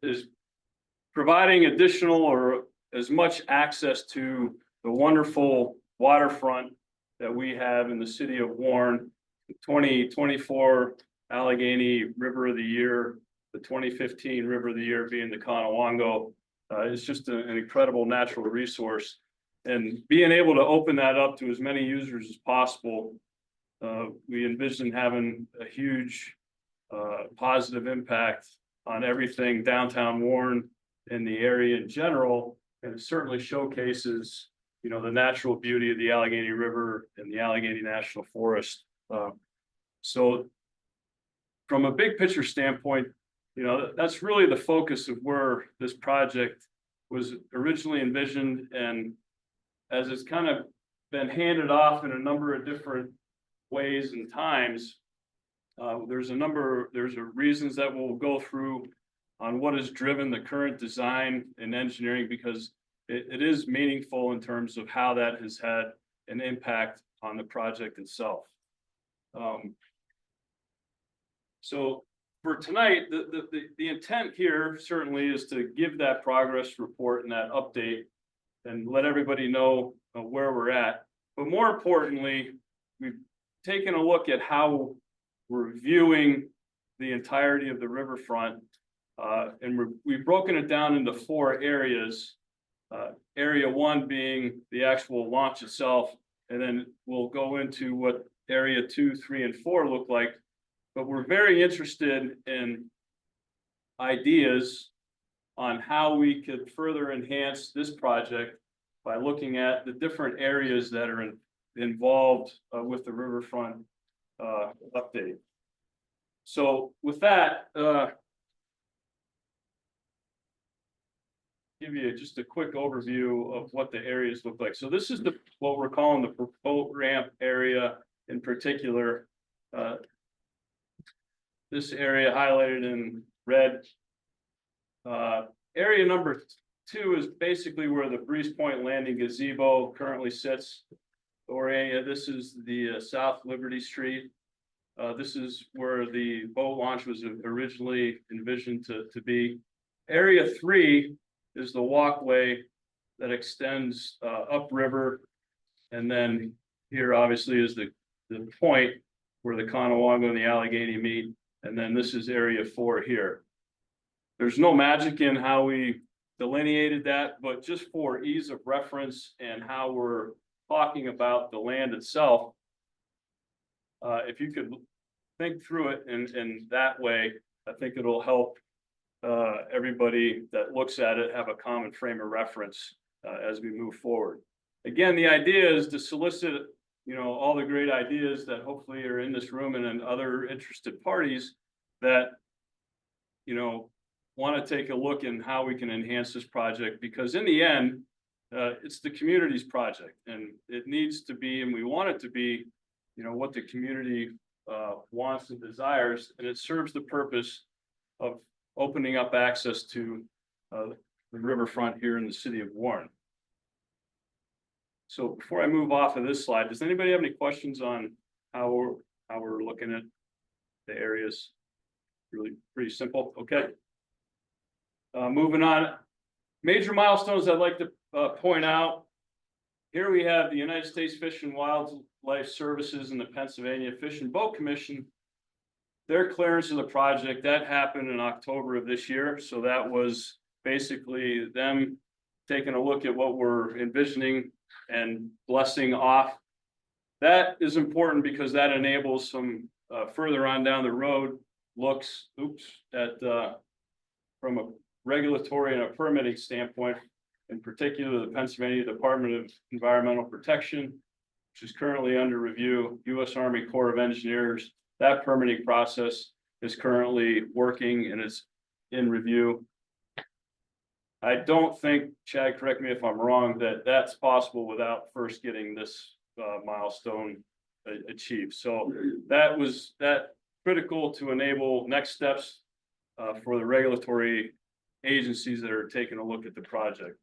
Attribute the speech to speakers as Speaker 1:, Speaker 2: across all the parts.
Speaker 1: is providing additional or as much access to the wonderful waterfront that we have in the city of Warren. 2024 Allegheny River of the Year, the 2015 River of the Year being the Conowongo, is just an incredible natural resource. And being able to open that up to as many users as possible, we envision having a huge positive impact on everything downtown Warren and the area in general, and it certainly showcases, you know, the natural beauty of the Allegheny River and the Allegheny National Forest. So from a big picture standpoint, you know, that's really the focus of where this project was originally envisioned. And as it's kind of been handed off in a number of different ways and times, there's reasons that we'll go through on what has driven the current design and engineering, because it is meaningful in terms of how that has had an impact on the project itself. So for tonight, the intent here certainly is to give that progress report and that update and let everybody know where we're at. But more importantly, we've taken a look at how we're viewing the entirety of the riverfront, and we've broken it down into 4 areas. Area 1 being the actual launch itself, and then we'll go into what area 2, 3, and 4 look like. But we're very interested in ideas on how we could further enhance this project by looking at the different areas that are involved with the riverfront update. So with that, give you just a quick overview of what the areas look like. So this is what we're calling the boat ramp area in particular. This area highlighted in red. Area number 2 is basically where the Breeze Point Landing gazebo currently sits. This is the South Liberty Street. This is where the boat launch was originally envisioned to be. Area 3 is the walkway that extends upriver. And then here obviously is the point where the Conowongo and the Allegheny meet. And then this is area 4 here. There's no magic in how we delineated that, but just for ease of reference and how we're talking about the land itself, if you could think through it in that way, I think it'll help everybody that looks at it have a common frame of reference as we move forward. Again, the idea is to solicit, you know, all the great ideas that hopefully are in this room and other interested parties that, you know, want to take a look in how we can enhance this project, because in the end, it's the community's project, and it needs to be, and we want it to be, you know, what the community wants and desires, and it serves the purpose of opening up access to the riverfront here in the city of Warren. So before I move off of this slide, does anybody have any questions on how we're looking at the areas? Really pretty simple. Okay. Moving on. Major milestones I'd like to point out. Here we have the United States Fish and Wildlife Services and the Pennsylvania Fish and Boat Commission. Their clearance of the project, that happened in October of this year. So that was basically them taking a look at what we're envisioning and blessing off. That is important because that enables some further on down the road looks at from a regulatory and a permitting standpoint, in particular the Pennsylvania Department of Environmental Protection, which is currently under review, U.S. Army Corps of Engineers. That permitting process is currently working and is in review. I don't think, Chad, correct me if I'm wrong, that that's possible without first getting this milestone achieved. So that was critical to enable next steps for the regulatory agencies that are taking a look at the project.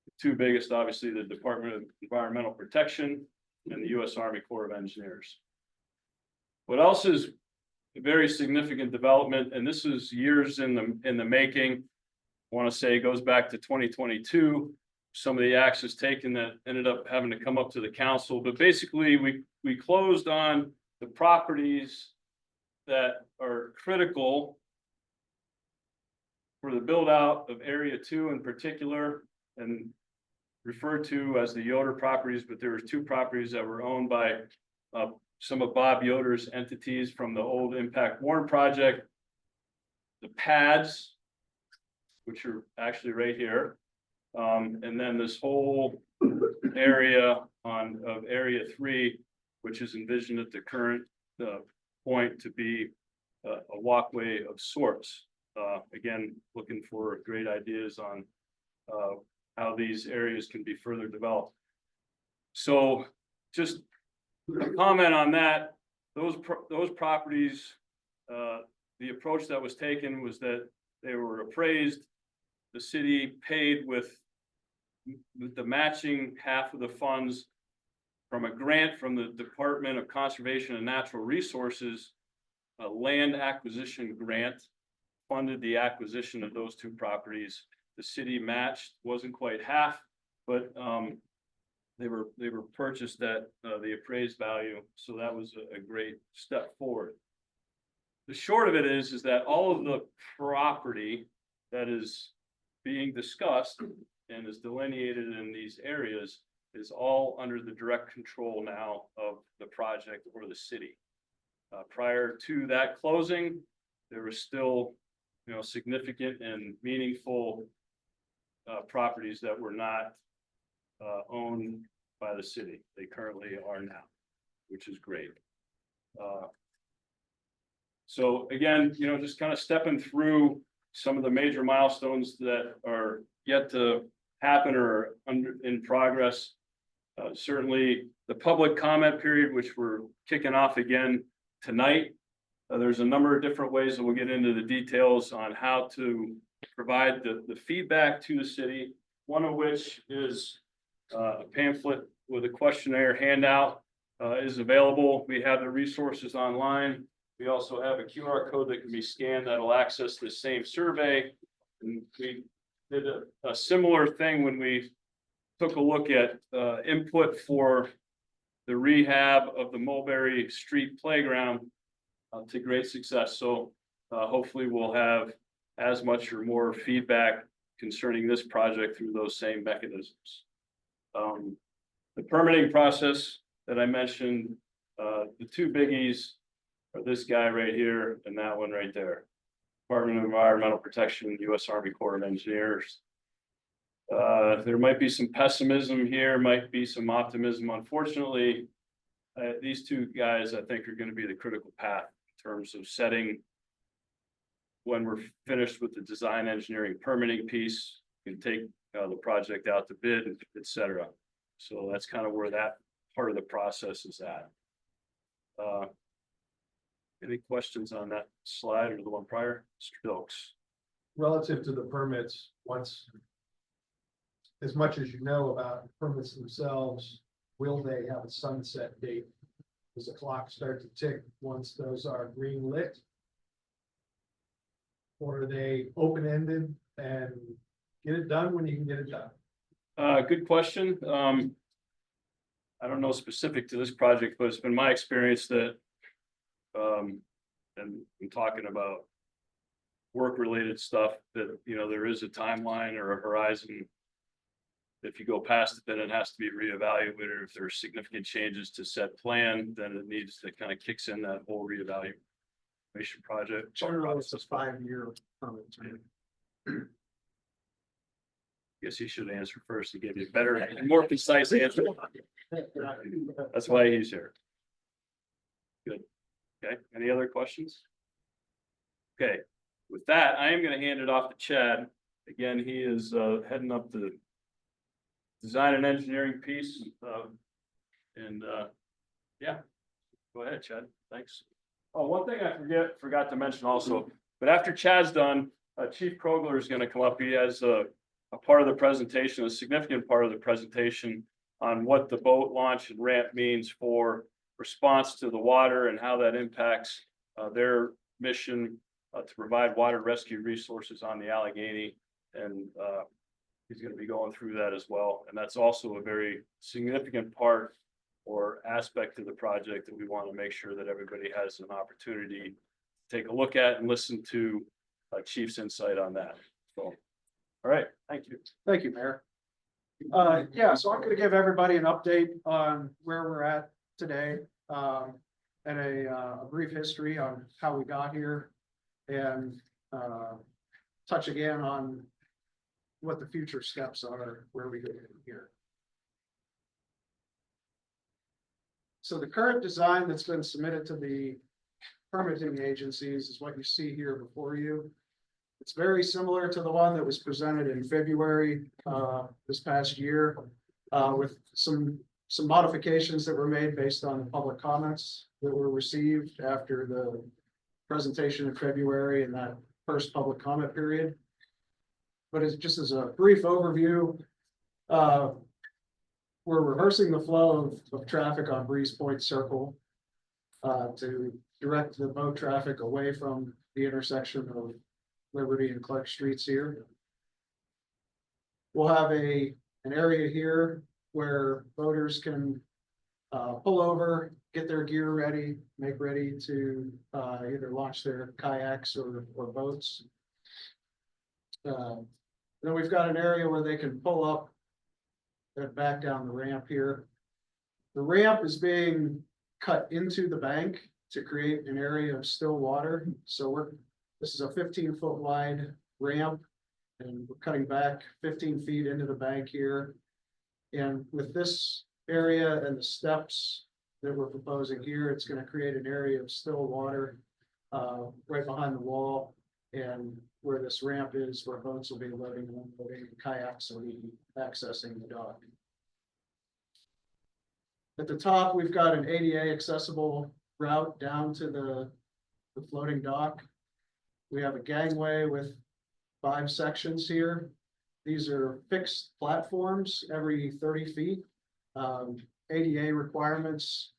Speaker 1: The 2 biggest, obviously, the Department of Environmental Protection and the U.S. Army Corps of Engineers. What else is a very significant development, and this is years in the making. I want to say it goes back to 2022. Some of the actions taken that ended up having to come up to the council, but basically we closed on the properties that are critical for the build out of Area 2 in particular, and referred to as the Yoder properties, but there were 2 properties that were owned by some of Bob Yoder's entities from the old Impact Warren project. The pads, which are actually right here, and then this whole area of Area 3, which is envisioned at the current point to be a walkway of sorts. Again, looking for great ideas on how these areas can be further developed. So just a comment on that, those properties, the approach that was taken was that they were appraised. The city paid with the matching half of the funds from a grant from the Department of Conservation and Natural Resources, a land acquisition grant, funded the acquisition of those 2 properties. The city matched, wasn't quite half, but they were purchased at the appraised value. So that was a great step forward. The short of it is that all of the property that is being discussed and is delineated in these areas is all under the direct control now of the project or the city. Prior to that closing, there was still, significant and meaningful properties that were not owned by the city. They currently are now, which is great. So again, just kind of stepping through some of the major milestones that are yet to happen or in progress. Certainly the public comment period, which we're kicking off again tonight. There's a number of different ways that we'll get into the details on how to provide the feedback to the city. One of which is a pamphlet with a questionnaire handout is available. We have the resources online. We also have a QR code that can be scanned that'll access the same survey. And we did a similar thing when we took a look at input for the rehab of the Mulberry Street Playground to great success. So hopefully we'll have as much or more feedback concerning this project through those same mechanisms. The permitting process that I mentioned, the 2 biggies are this guy right here and that one right there. Department of Environmental Protection, U.S. Army Corps of Engineers. There might be some pessimism here, might be some optimism. Unfortunately, these 2 guys, I think, are going to be the critical path in terms of setting, when we're finished with the design engineering permitting piece, we can take the project out to bid, etc. So that's kind of where that part of the process is at. Any questions on that slide or the one prior? Mr. Dilks.
Speaker 2: Relative to the permits, once, as much as you know about the permits themselves, will they have a sunset date? Does the clock start to tick once those are green lit? Or are they open-ended and get it done when you can get it done?
Speaker 1: Good question. I don't know specific to this project, but it's been my experience that, and I'm talking about work-related stuff, that, there is a timeline or a horizon. If you go past it, then it has to be reevaluated. If there are significant changes to set plan, then it needs to kind of kicks in that whole reevaluation project.
Speaker 2: Generally, it's a 5-year permit.
Speaker 1: Guess he should answer first to give you a better and more concise answer. That's why he's here. Good. Okay, any other questions? Okay, with that, I am going to hand it off to Chad. Again, he is heading up the design and engineering piece. Yeah, go ahead, Chad. Thanks. Oh, one thing I forgot to mention also, but after Chad's done, Chief Krogler is going to come up. He has a part of the presentation, a significant part of the presentation on what the boat launch and ramp means for response to the water and how that impacts their mission to provide water rescue resources on the Allegheny. And he's going to be going through that as well. And that's also a very significant part or aspect of the project that we want to make sure that everybody has an opportunity to take a look at and listen to Chief's insight on that. So, all right, thank you.
Speaker 3: Thank you, Mayor. Yeah, so I'm gonna give everybody an update on where we're at today, and a brief history on how we got here. And, touch again on what the future steps are, where we go from here. So the current design that's been submitted to the permitting agencies is what you see here before you. It's very similar to the one that was presented in February this past year, with some modifications that were made based on the public comments that were received after the presentation in February and that first public comment period. But it's just as a brief overview, we're reversing the flow of traffic on Breeze Point Circle to direct the boat traffic away from the intersection of Liberty and Clark Streets here. We'll have an area here where boaters can pull over, get their gear ready, make ready to either launch their kayaks or boats. Then we've got an area where they can pull up and back down the ramp here. The ramp is being cut into the bank to create an area of still water. So this is a 15-foot wide ramp, and we're cutting back 15 feet into the bank here. And with this area and the steps that we're proposing here, it's going to create an area of still water right behind the wall, and where this ramp is, where boats will be loading and unloading, and kayaks will be accessing the dock. At the top, we've got an ADA accessible route down to the floating dock. We have a gangway with 5 sections here. These are fixed platforms every 30 feet. ADA requirements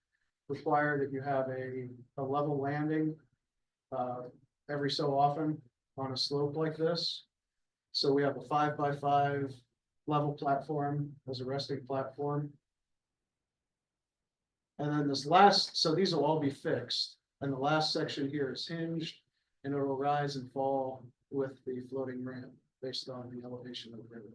Speaker 3: require that you have a level landing every so often on a slope like this. So we have a 5x5 level platform as a resting platform. And then so these will all be fixed. And the last section here is hinged, and it will rise and fall with the floating ramp based on the elevation of the river.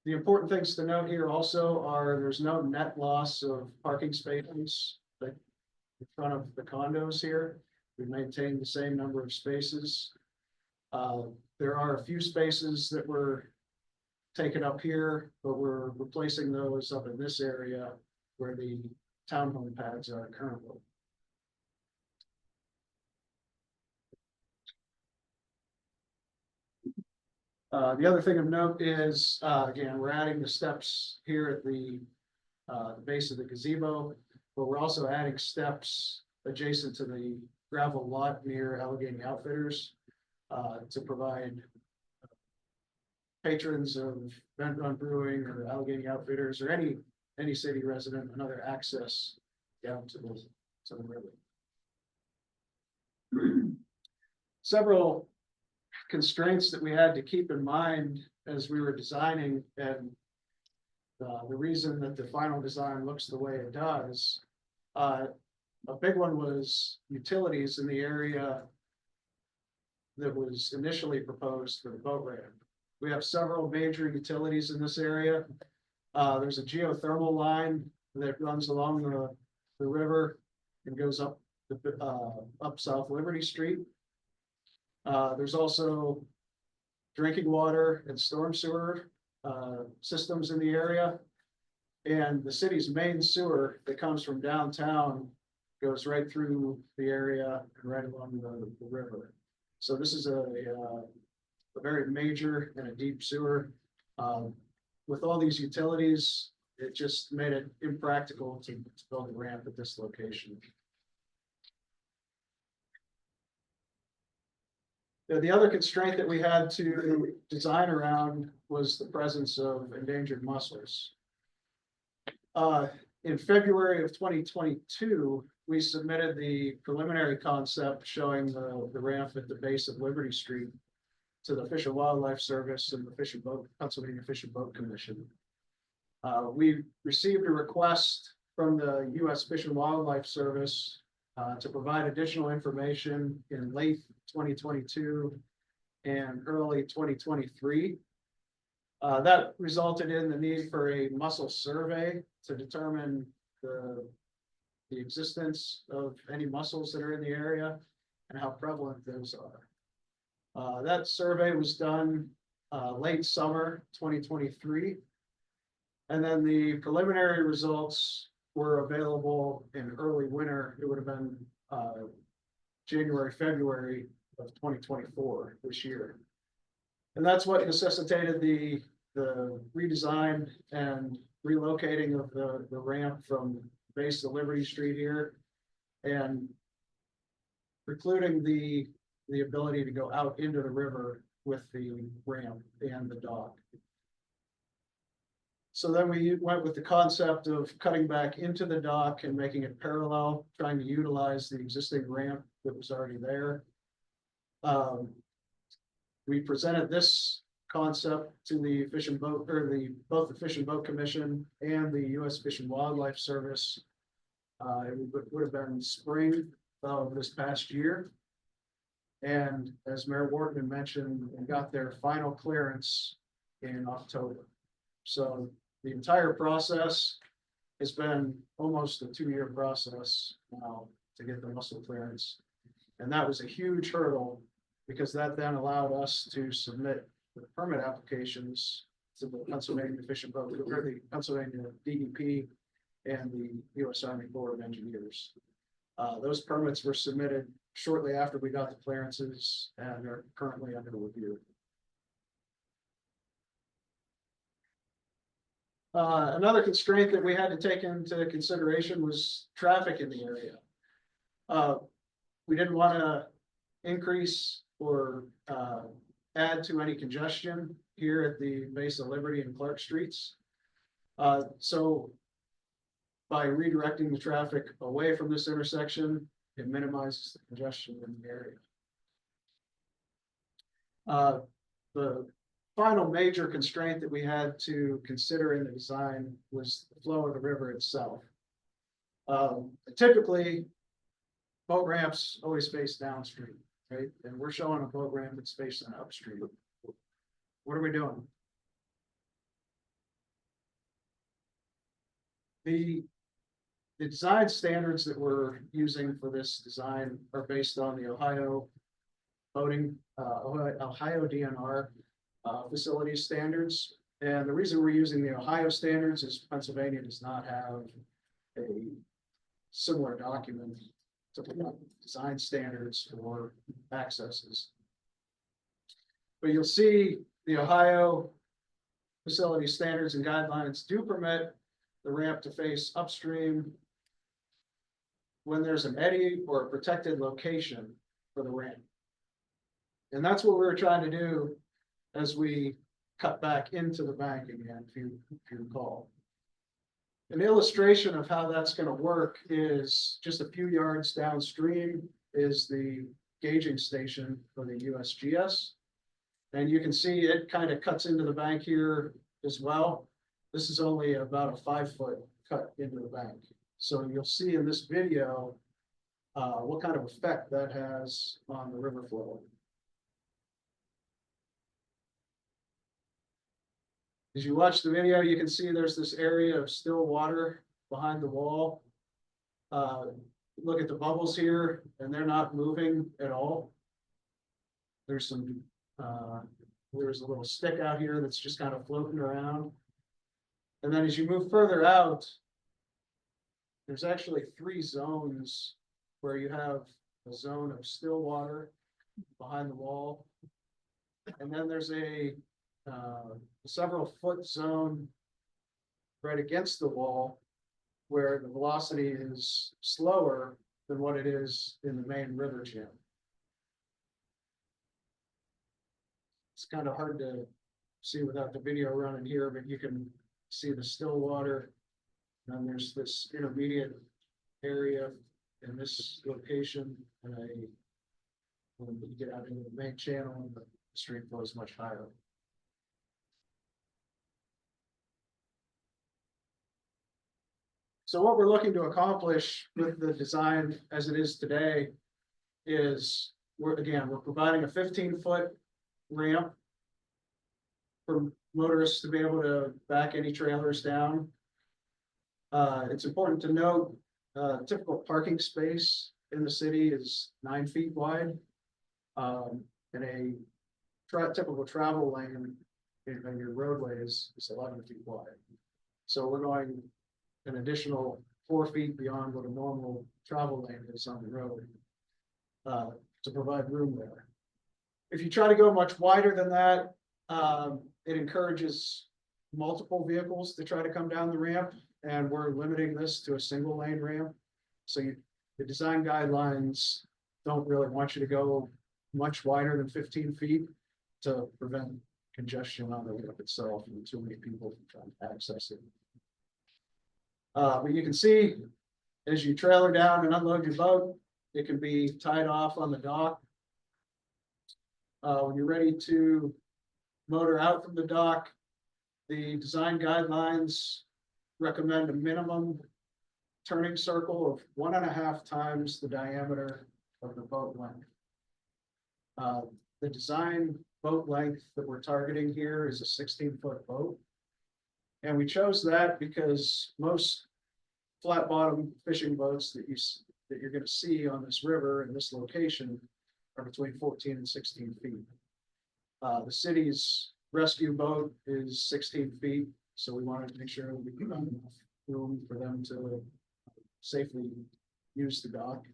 Speaker 3: The important things to note here also are there's no net loss of parking spaces in front of the condos here. We maintained the same number of spaces. There are a few spaces that were taken up here, but we're replacing those up in this area where the townhome pads are currently. The other thing of note is, again, we're adding the steps here at the base of the gazebo, but we're also adding steps adjacent to the gravel lot near Allegheny Outfitters to provide patrons of Bent Run Brewing or Allegheny Outfitters or any city resident another access down to the river. Several constraints that we had to keep in mind as we were designing, and the reason that the final design looks the way it does. A big one was utilities in the area that was initially proposed for the boat ramp. We have several major utilities in this area. There's a geothermal line that runs along the river and goes up South Liberty Street. There's also drinking water and storm sewer systems in the area. And the city's main sewer that comes from downtown goes right through the area and right along the river. So this is a very major and a deep sewer. With all these utilities, it just made it impractical to build a ramp at this location. The other constraint that we had to design around was the presence of endangered mussels. in February of 2022, we submitted the preliminary concept showing the ramp at the base of Liberty Street to the Fish and Wildlife Service and the Pennsylvania Fish and Boat Commission. We received a request from the U.S. Fish and Wildlife Service to provide additional information in late 2022 and early 2023. That resulted in the need for a mussel survey to determine the existence of any mussels that are in the area and how prevalent those are. That survey was done late summer 2023. And then the preliminary results were available in early winter. It would have been January, February of 2024 this year. And that's what necessitated the redesign and relocating of the ramp from base of Liberty Street here and precluding the ability to go out into the river with the ramp and the dock. So then we went with the concept of cutting back into the dock and making it parallel, trying to utilize the existing ramp that was already there. We presented this concept to the Fish and Boat, or both the Fish and Boat Commission and the U.S. Fish and Wildlife Service. It would have been spring of this past year. And as Mayor Wharton mentioned, we got their final clearance in October. So the entire process has been almost a 2-year process now to get the mussel clearance. And that was a huge hurdle because that then allowed us to submit the permit applications to the Pennsylvania Fish and Boat, or the Pennsylvania DEP and the U.S. Army Corps of Engineers. Those permits were submitted shortly after we got the clearances and are currently under review. Another constraint that we had to take into consideration was traffic in the area. We didn't want to increase or add to any congestion here at the base of Liberty and Clark Streets. So by redirecting the traffic away from this intersection, it minimizes the congestion in the area. The final major constraint that we had to consider in the design was the flow of the river itself. Typically, boat ramps always face downstream, right? And we're showing a boat ramp that's facing upstream. What are we doing? The design standards that we're using for this design are based on the Ohio DNR facilities standards. And the reason we're using the Ohio standards is Pennsylvania does not have a similar document to design standards for accesses. But you'll see the Ohio facility standards and guidelines do permit the ramp to face upstream when there's an eddy or a protected location for the ramp. And that's what we were trying to do as we cut back into the bank again, if you recall. An illustration of how that's going to work is just a few yards downstream is the gauging station for the USGS. And you can see it kind of cuts into the bank here as well. This is only about a 5-foot cut into the bank. So you'll see in this video what kind of effect that has on the river flow. As you watch the video, you can see there's this area of still water behind the wall. Look at the bubbles here, and they're not moving at all. There's some, there's a little stick out here that's just kind of floating around. And then as you move further out, there's actually 3 zones where you have a zone of still water behind the wall. And then there's a several foot zone right against the wall where the velocity is slower than what it is in the main river channel. It's kind of hard to see without the video running here, but you can see the still water And there's this intermediate area in this location, and when you get out into the main channel, the stream flow is much higher. So what we're looking to accomplish with the design as it is today is we're providing a 15-foot ramp for motorists to be able to back any trailers down. It's important to note, typical parking space in the city is 9 feet wide. And a typical travel lane in your roadway is 11 feet wide. So we're going an additional 4 feet beyond what a normal travel lane is on the road, to provide room there. If you try to go much wider than that, it encourages multiple vehicles to try to come down the ramp, and we're limiting this to a single lane ramp. So the design guidelines don't really want you to go much wider than 15 feet to prevent congestion on the ramp itself and too many people from trying to access it. But you can see as you trailer down and unload your boat, it can be tied off on the dock. When you're ready to motor out from the dock, the design guidelines recommend a minimum turning circle of 1.5 times the diameter of the boat length. The design boat length that we're targeting here is a 16-foot boat. And we chose that because most flat bottom fishing boats that you're going to see on this river in this location are between 14 and 16 feet. The city's rescue boat is 16 feet, so we wanted to make sure we give them enough room for them to safely use the dock.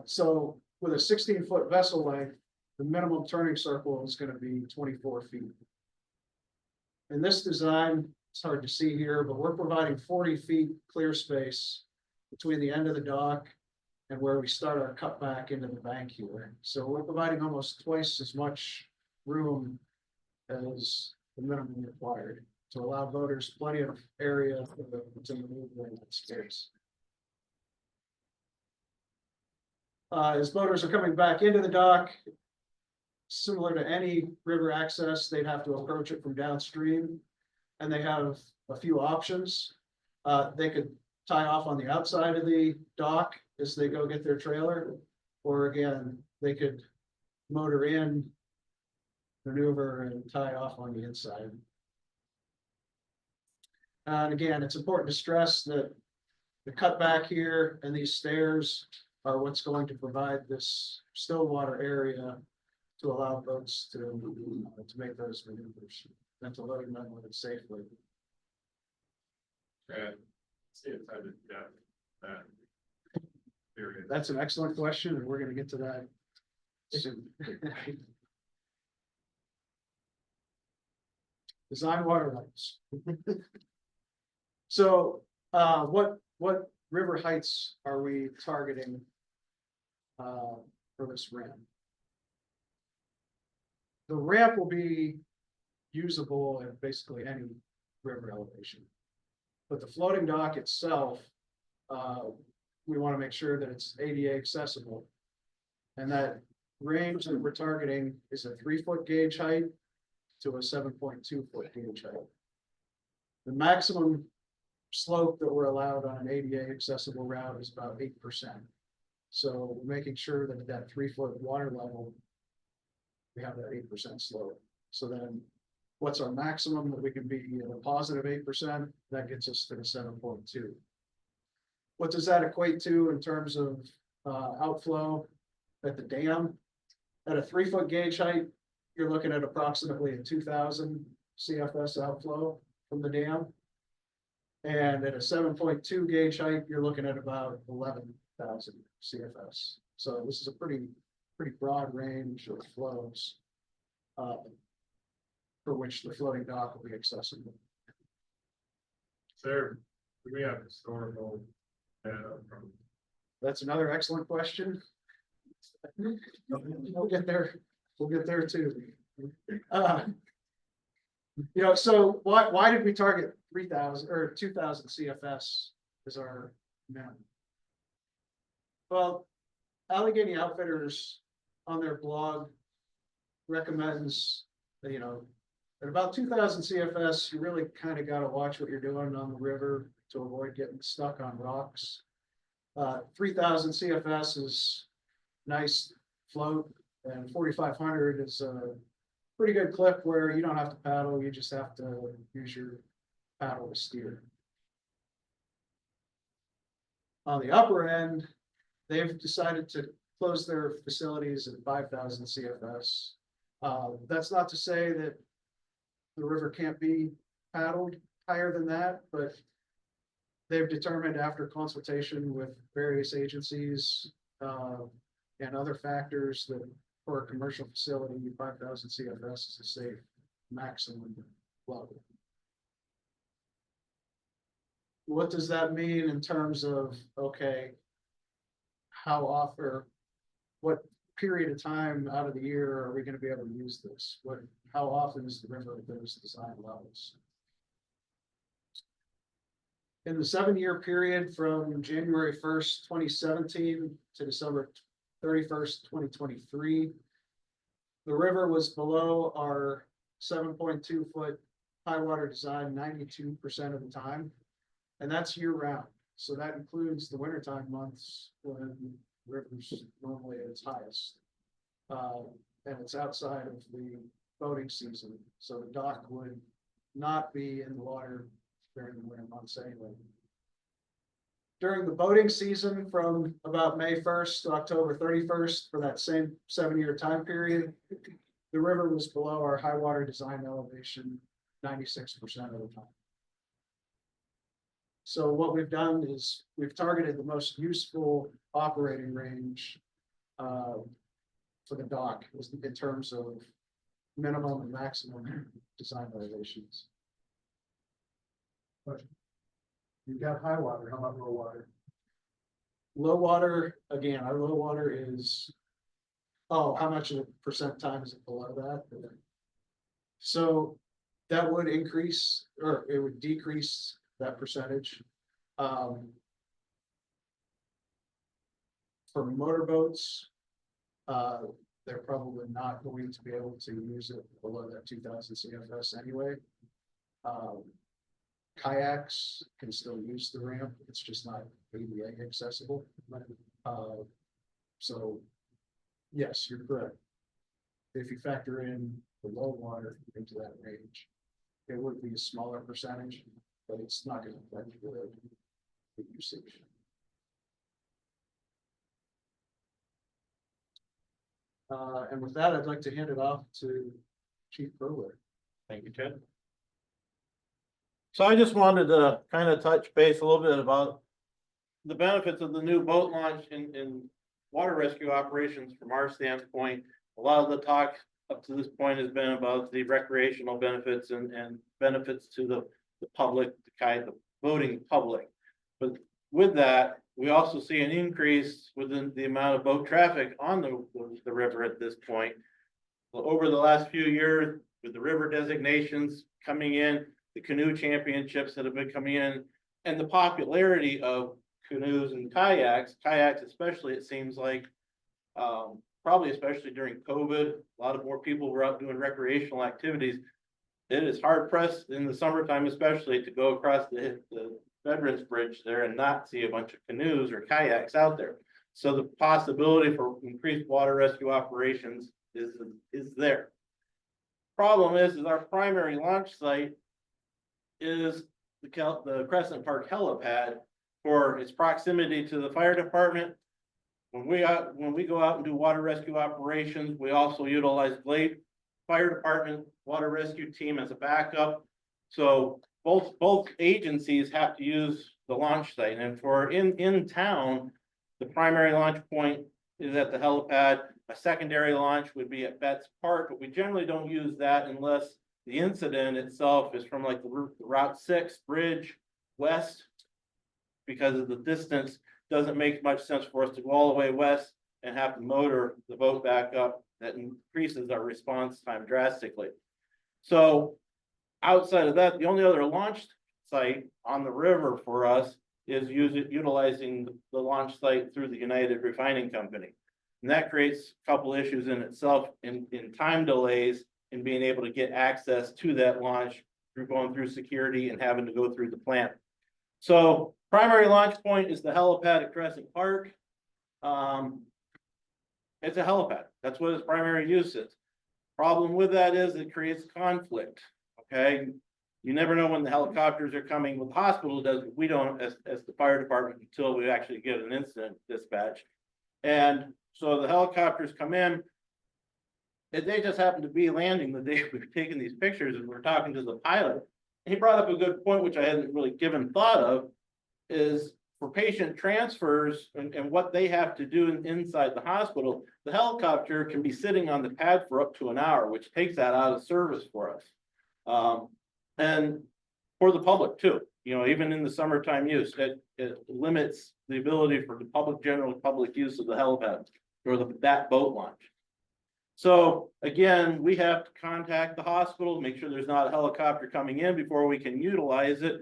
Speaker 3: So with a 16-foot vessel length, the minimum turning circle is going to be 24 feet. In this design, it's hard to see here, but we're providing 40 feet clear space between the end of the dock and where we start our cutback into the bank here. So we're providing almost twice as much room as the minimum required to allow boaters plenty of area to maneuver in that space. As boaters are coming back into the dock, similar to any river access, they'd have to approach it from downstream, and they have a few options. They could tie off on the outside of the dock as they go get their trailer, or again, they could motor in, maneuver, and tie off on the inside. And again, it's important to stress that the cutback here and these stairs are what's going to provide this still water area to allow boats to make those maneuvers and to load and unload it safely.
Speaker 4: See if I did that. Period.
Speaker 3: That's an excellent question, and we're going to get to that soon. Design water rights. So, what river heights are we targeting for this ramp? The ramp will be usable at basically any river elevation, but the floating dock itself, we want to make sure that it's ADA accessible, and that range that we're targeting is a 3-foot gauge height to a 7.2 foot gauge height. The maximum slope that we're allowed on an ADA accessible route is about 8%. So we're making sure that at that 3-foot water level, we have that 8% slope. So then what's our maximum that we can be at a positive 8%? That gets us to the 7.2. What does that equate to in terms of outflow at the dam? At a 3-foot gauge height, you're looking at approximately a 2,000 CFS outflow from the dam. And at a 7.2 gauge height, you're looking at about 11,000 CFS. So this is a pretty broad range of flows for which the floating dock will be accessible.
Speaker 4: Sir, do we have historical data from?
Speaker 3: That's another excellent question. We'll get there. We'll get there too. You know, so why did we target 3,000 or 2,000 CFS as our minimum? Well, Allegheny Outfitters on their blog recommends that, you know, at about 2,000 CFS, you really kind of got to watch what you're doing on the river to avoid getting stuck on rocks. 3,000 CFS is nice float, and 4,500 is a pretty good clip where you don't have to paddle, you just have to use your paddle to steer. On the upper end, they've decided to close their facilities at 5,000 CFS. That's not to say that the river can't be paddled higher than that, but they've determined after consultation with various agencies and other factors that for a commercial facility, 5,000 CFS is a safe maximum level. What does that mean in terms of, okay, how often, or what period of time out of the year are we going to be able to use this? How often is the river at those design levels? In the 7-year period from January 1st, 2017 to December 31st, 2023, the river was below our 7.2 foot high water design 92% of the time. And that's year round. So that includes the wintertime months when the river's normally at its highest. And it's outside of the boating season. So the dock would not be in the water during the winter months anyway. During the boating season from about May 1st to October 31st for that same 7-year time period, the river was below our high water design elevation 96% of the time. So what we've done is we've targeted the most useful operating range for the dock in terms of minimum and maximum design elevations.
Speaker 2: You've got high water, how about low water?
Speaker 3: Low water, again, our low water is, oh, how much of the percent time is it below that? So that would increase, or it would decrease that percentage. For motorboats, they're probably not going to be able to use it below that 2,000 CFS anyway. Kayaks can still use the ramp, it's just not ADA accessible. So yes, you're correct. If you factor in the low water into that range, it would be a smaller percentage, but it's not going to affect the usage. And with that, I'd like to hand it off to Chief Burler.
Speaker 5: Thank you, Ted. So I just wanted to kind of touch base a little bit about the benefits of the new boat launch in water rescue operations from our standpoint. A lot of the talk up to this point has been about the recreational benefits and benefits to the public, the boating public. But with that, we also see an increase within the amount of boat traffic on the river at this point. Over the last few years, with the river designations coming in, the canoe championships that have been coming in, and the popularity of canoes and kayaks especially, it seems like, probably especially during COVID, a lot of more people were out doing recreational activities. It is hard pressed in the summertime, especially, to go across the Veterans Bridge there and not see a bunch of canoes or kayaks out there. So the possibility for increased water rescue operations is there. Problem is our primary launch site is the Crescent Park helipad for its proximity to the fire department. When we go out and do water rescue operations, we also utilize Glade Fire Department water rescue team as a backup. So both agencies have to use the launch site, and for in town, the primary launch point is at the helipad. A secondary launch would be at Betts Park, but we generally don't use that unless the incident itself is from like the Route 6 bridge west, because of the distance. Doesn't make much sense for us to go all the way west and have to motor the boat back up. That increases our response time drastically. So outside of that, the only other launch site on the river for us is utilizing the launch site through the United Refining Company. And that creates a couple issues in itself in time delays in being able to get access to that launch through going through security and having to go through the plant. So primary launch point is the helipad at Crescent Park. It's a helipad. That's what its primary use is. Problem with that is it creates conflict, okay? You never know when the helicopters are coming. Well, the hospital does, we don't as the fire department until we actually get an incident dispatch. And so the helicopters come in, and they just happen to be landing the day we were taking these pictures and we're talking to the pilot. He brought up a good point, which I hadn't really given thought of, is for patient transfers and what they have to do inside the hospital, the helicopter can be sitting on the pad for up to an hour, which takes that out of service for us. And for the public too, you know, even in the summertime use, it limits the ability for the general public use of the helipad or that boat launch. So again, we have to contact the hospital, make sure there's not a helicopter coming in before we can utilize it.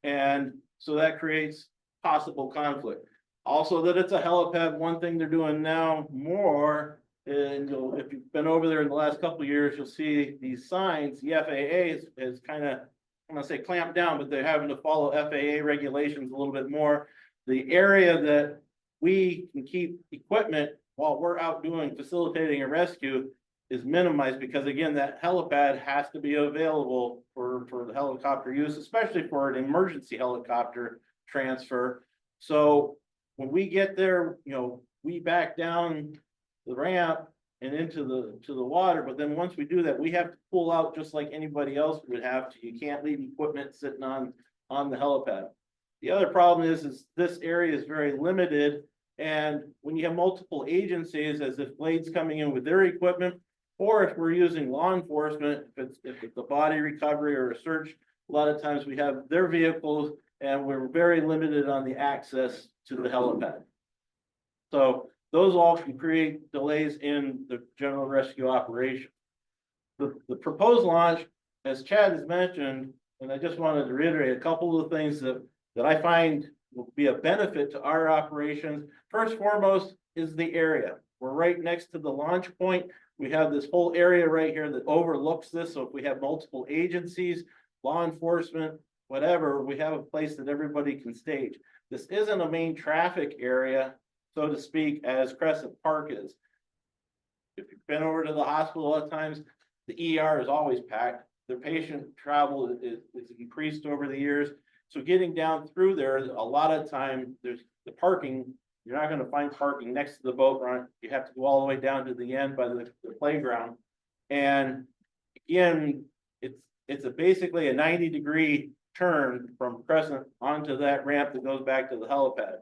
Speaker 5: And so that creates possible conflict. Also that it's a helipad, one thing they're doing now more, and if you've been over there in the last couple of years, you'll see these signs. The FAA is kind of, I'm gonna say clamped down, but they're having to follow FAA regulations a little bit more. The area that we can keep equipment while we're out facilitating a rescue is minimized, because again, that helipad has to be available for the helicopter use, especially for an emergency helicopter transfer. So when we get there, you know, we back down the ramp and into the water, but then once we do that, we have to pull out just like anybody else would have to. You can't leave equipment sitting on the helipad. The other problem is this area is very limited. And when you have multiple agencies, as if Blade's coming in with their equipment, or if we're using law enforcement, if it's a body recovery or a search, a lot of times we have their vehicles and we're very limited on the access to the helipad. So those all can create delays in the general rescue operation. The proposed launch, as Chad has mentioned, and I just wanted to reiterate a couple of things that I find will be a benefit to our operations. First and foremost is the area. We're right next to the launch point. We have this whole area right here that overlooks this. So if we have multiple agencies, law enforcement, whatever, we have a place that everybody can stage. This isn't a main traffic area, so to speak, as Crescent Park is. If you've been over to the hospital, a lot of times the ER is always packed. Their patient travel is increased over the years. So getting down through there, a lot of time, there's the parking, you're not gonna find parking next to the boat ramp. You have to go all the way down to the end by the playground. And again, it's basically a 90-degree turn from Crescent onto that ramp that goes back to the helipad.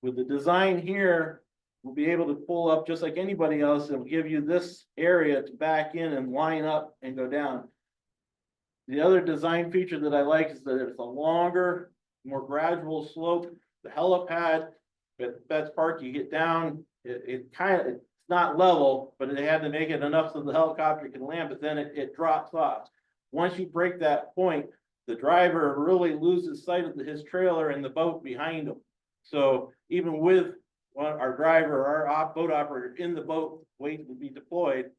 Speaker 5: With the design here, we'll be able to pull up just like anybody else and give you this area to back in and line up and go down. The other design feature that I like is that it's a longer, more gradual slope. The helipad at Betts Park, you get down, it's not level, but they had to make it enough so the helicopter can land, but then it drops off. Once you break that point, the driver really loses sight of his trailer and the boat behind him. So even with our driver, our boat operator in the boat waiting to be deployed,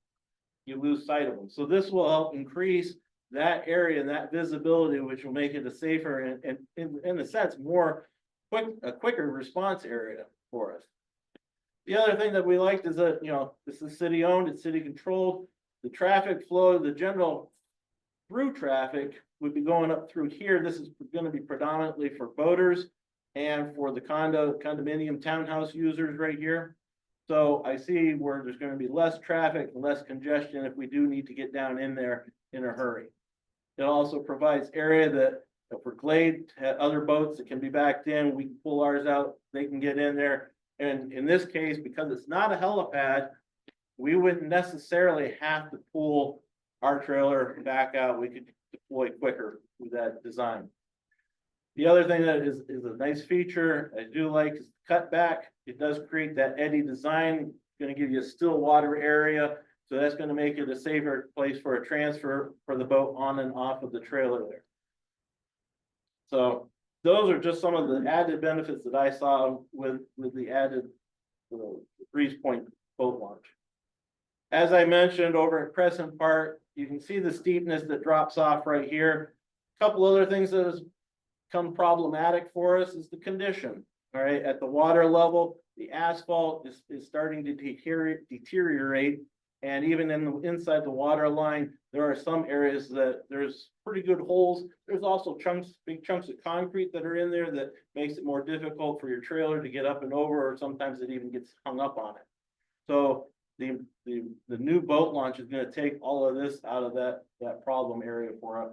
Speaker 5: you lose sight of them. So this will help increase that area and that visibility, which will make it a safer and in a sense a quicker response area for us. The other thing that we liked is that, you know, this is city owned, it's city controlled. The traffic flow, the general through traffic would be going up through here. This is going to be predominantly for boaters and for the condominium townhouse users right here. So I see where there's going to be less traffic, less congestion if we do need to get down in there in a hurry. It also provides area that if we're Glade, other boats that can be backed in, we can pull ours out, they can get in there. And in this case, because it's not a helipad, we wouldn't necessarily have to pull our trailer back out. We could deploy quicker with that design. The other thing that is a nice feature I do like is the cutback. It does create that eddy design. It's going to give you a still water area. So that's gonna make it a safer place for a transfer for the boat on and off of the trailer there. So those are just some of the added benefits that I saw with the added Breeze Point boat launch. As I mentioned over at Crescent Park, you can see the steepness that drops off right here. Couple other things that has become problematic for us is the condition. All right, at the water level, the asphalt is starting to deteriorate. And even inside the water line, there are some areas that there's pretty good holes. There's also big chunks of concrete that are in there that makes it more difficult for your trailer to get up and over, or sometimes it even gets hung up on it. So the new boat launch is gonna take all of this out of that problem area for us.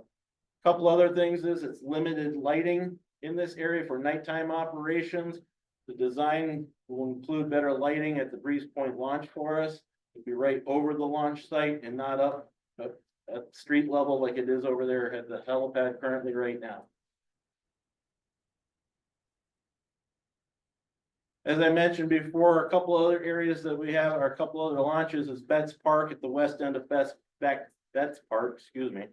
Speaker 5: Couple other things is it's limited lighting in this area for nighttime operations. The design will include better lighting at the Breeze Point launch for us. It'll be right over the launch site and not up at street level like it is over there at the helipad currently right now. As I mentioned before, a couple other areas that we have are a couple other launches is Betts Park at the west end of Betts Park, excuse me.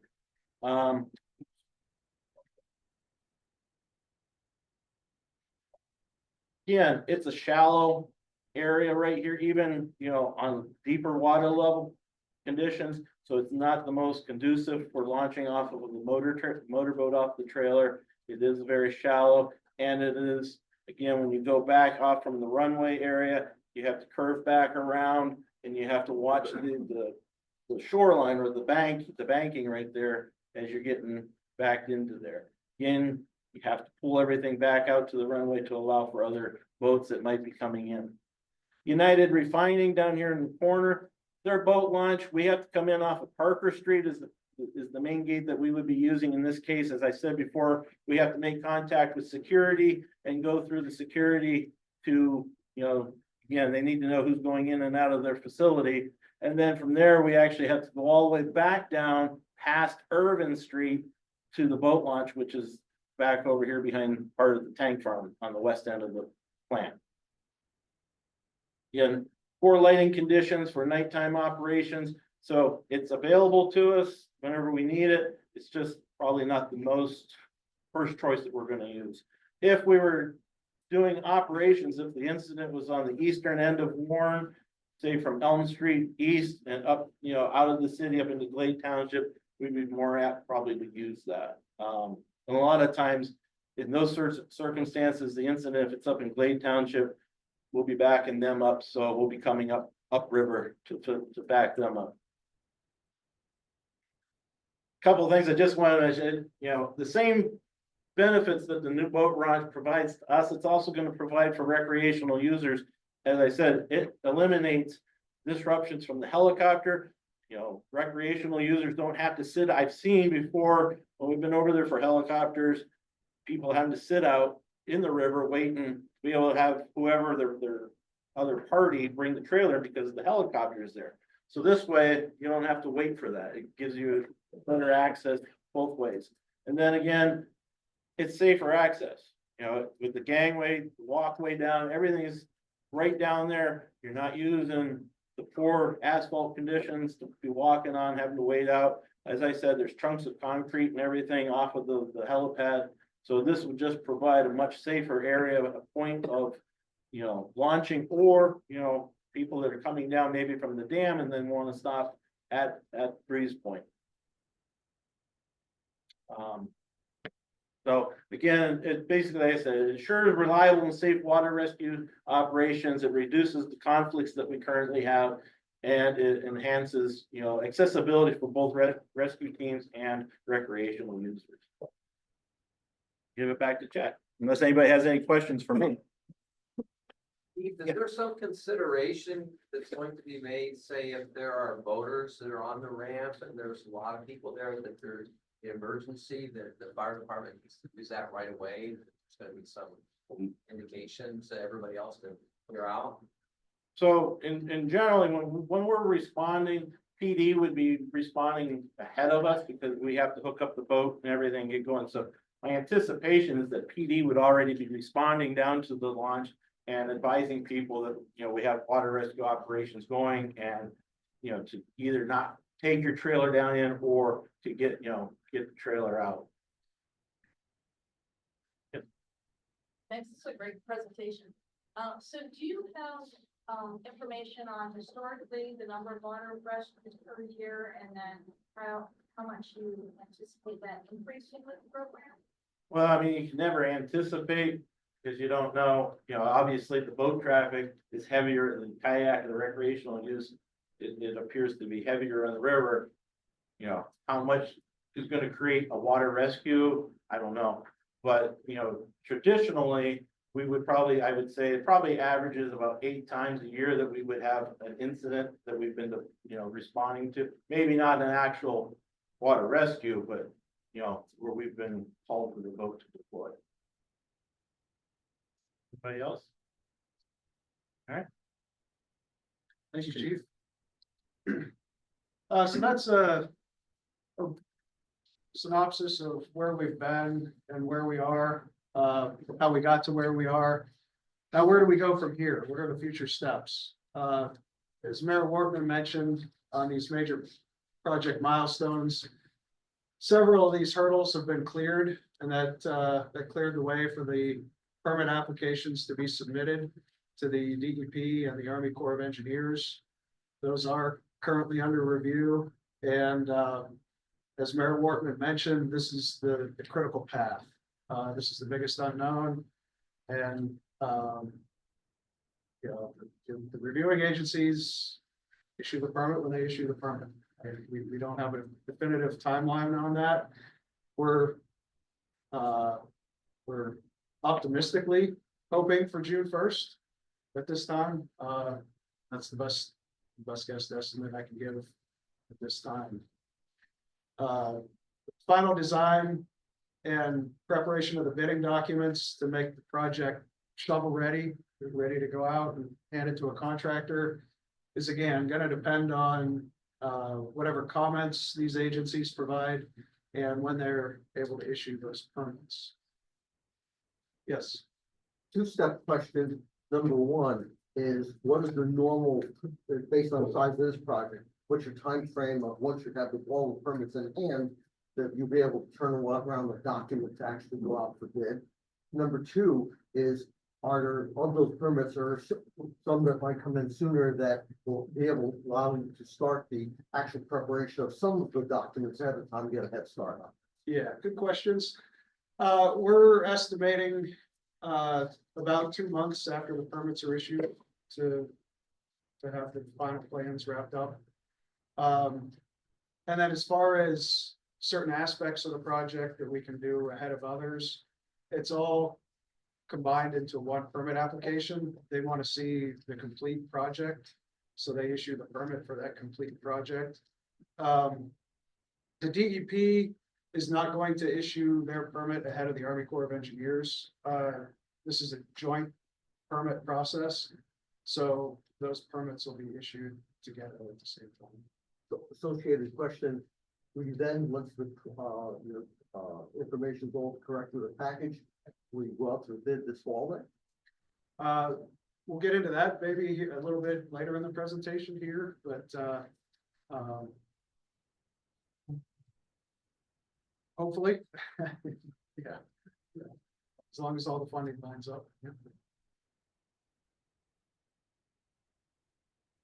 Speaker 5: Again, it's a shallow area right here, even, on deeper water level conditions. So it's not the most conducive for launching off of the motorboat off the trailer. It is very shallow, and it is, again, when you go back off from the runway area, you have to curve back around and you have to watch the shoreline or the banking right there as you're getting back into there. Again, you have to pull everything back out to the runway to allow for other boats that might be coming in. United Refining down here in the corner, their boat launch, we have to come in off of Parker Street is the main gate that we would be using in this case. As I said before, we have to make contact with security and go through the security to, again, they need to know who's going in and out of their facility. And then from there, we actually have to go all the way back down past Irvin Street to the boat launch, which is back over here behind part of the tank farm on the west end of the plant. Again, poor lighting conditions for nighttime operations. So it's available to us whenever we need it. It's just probably not the first choice that we're going to use. If we were doing operations, if the incident was on the eastern end of Warren, say from Elm Street east and up, out of the city up into Glade Township, we'd be more apt probably to use that. And a lot of times in those sorts of circumstances, the incident, if it's up in Glade Township, we'll be backing them up. So we'll be coming upriver to back them up. Couple of things I just want to mention, the same benefits that the new boat launch provides to us, it's also going to provide for recreational users. As I said, it eliminates disruptions from the helicopter. Recreational users don't have to sit. I've seen before when we've been over there for helicopters, people having to sit out in the river waiting to be able to have whoever their other party bring the trailer because the helicopter is there. So this way, you don't have to wait for that. It gives you better access both ways. And then again, it's safer access. With the gangway, the walkway down, everything is right down there. You're not using the poor asphalt conditions to be walking on, having to wait out. As I said, there's chunks of concrete and everything off of the helipad. So this would just provide a much safer area, a point of, launching, or, people that are coming down maybe from the dam and then want to stop at Breeze Point. So again, it basically, like I said, it ensures reliable and safe water rescue operations. It reduces the conflicts that we currently have, and it enhances, accessibility for both rescue teams and recreational users. Give it back to Chad, unless anybody has any questions for me.
Speaker 6: Is there some consideration that's going to be made, say, if there are boaters that are on the ramp and there's a lot of people there, that there's an emergency, that the fire department needs to use that right away? There's going to be some indications that everybody else can clear out.
Speaker 5: So in generally, when we're responding, PD would be responding ahead of us because we have to hook up the boat and everything, get going. So my anticipation is that PD would already be responding down to the launch and advising people that, we have water rescue operations going, and you know, to either not take your trailer down in or to get, you know, get the trailer out.
Speaker 7: Thanks, this is a great presentation. So do you have, information on historically the number of water rescues per year and then how much you anticipate that increasing with the program?
Speaker 5: Well, I mean, you can never anticipate, because you don't know, you know, obviously the boat traffic is heavier than kayak and the recreational use. It appears to be heavier on the river. You know, how much is gonna create a water rescue, I don't know. But, you know, traditionally, we would probably, I would say, it probably averages about 8 times a year that we would have an incident that we've been, you know, responding to. Maybe not an actual water rescue, but, you know, where we've been called for the boat to deploy. Anybody else?
Speaker 3: Thank you, Chief. So that's a synopsis of where we've been and where we are, how we got to where we are. Now, where do we go from here? What are the future steps? As Mayor Wortman mentioned on these major project milestones, several of these hurdles have been cleared, and that cleared the way for the permit applications to be submitted to the DEP and the Army Corps of Engineers. Those are currently under review, and as Mayor Wortman mentioned, this is the critical path. This is the biggest unknown, and you know, the reviewing agencies issue the permit when they issue the permit. And we don't have a definitive timeline on that. We're optimistically hoping for June 1st at this time. That's the best guess estimate I can give at this time. Final design and preparation of the bidding documents to make the project shovel ready to go out and hand it to a contractor is again going to depend on whatever comments these agencies provide and when they're able to issue those permits. Yes.
Speaker 8: Two-step question. Number one is, what is the normal, based on the size of this project, what's your time frame of once you have all the permits in hand, that you'll be able to turn around the document to actually go out for bid? Number two is, are there, of those permits, or some that might come in sooner that will be able to allow you to start the actual preparation of some of the documents ahead of time, get a head start on?
Speaker 3: Yeah, good questions. We're estimating about 2 months after the permits are issued to have the final plans wrapped up. And then as far as certain aspects of the project that we can do ahead of others, it's all combined into one permit application. They want to see the complete project, so they issue the permit for that complete project. The DEP is not going to issue their permit ahead of the Army Corps of Engineers. This is a joint permit process, so those permits will be issued together at the same time.
Speaker 8: So associated question, will you then, once the information is all correct with the package, will you go out to bid this fall then?
Speaker 3: We'll get into that maybe a little bit later in the presentation here, but hopefully, yeah. As long as all the funding lines up. Yeah.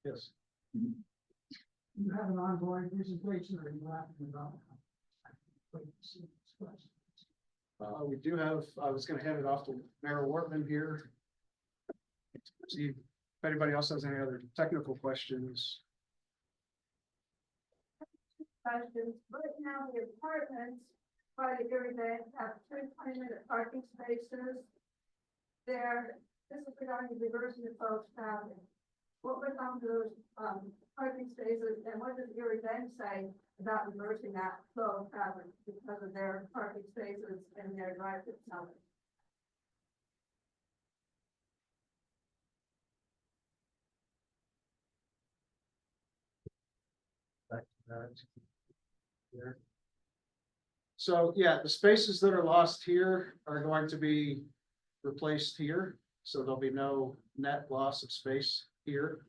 Speaker 3: Yes.
Speaker 9: You have an ongoing presentation, or you laughing about?
Speaker 3: We do have, I was gonna hand it off to Mayor Wortman here. See if anybody else has any other technical questions.
Speaker 7: Questions. Right now, the apartments, by the area have 2 20-minute parking spaces. This is regarding the diversity of folks traveling. What would come to those parking spaces, and what does Erie then say about reversing that flow of traffic because of their parking spaces and their drive-through zones?
Speaker 3: So, yeah, the spaces that are lost here are going to be replaced here, so there'll be no net loss of space here.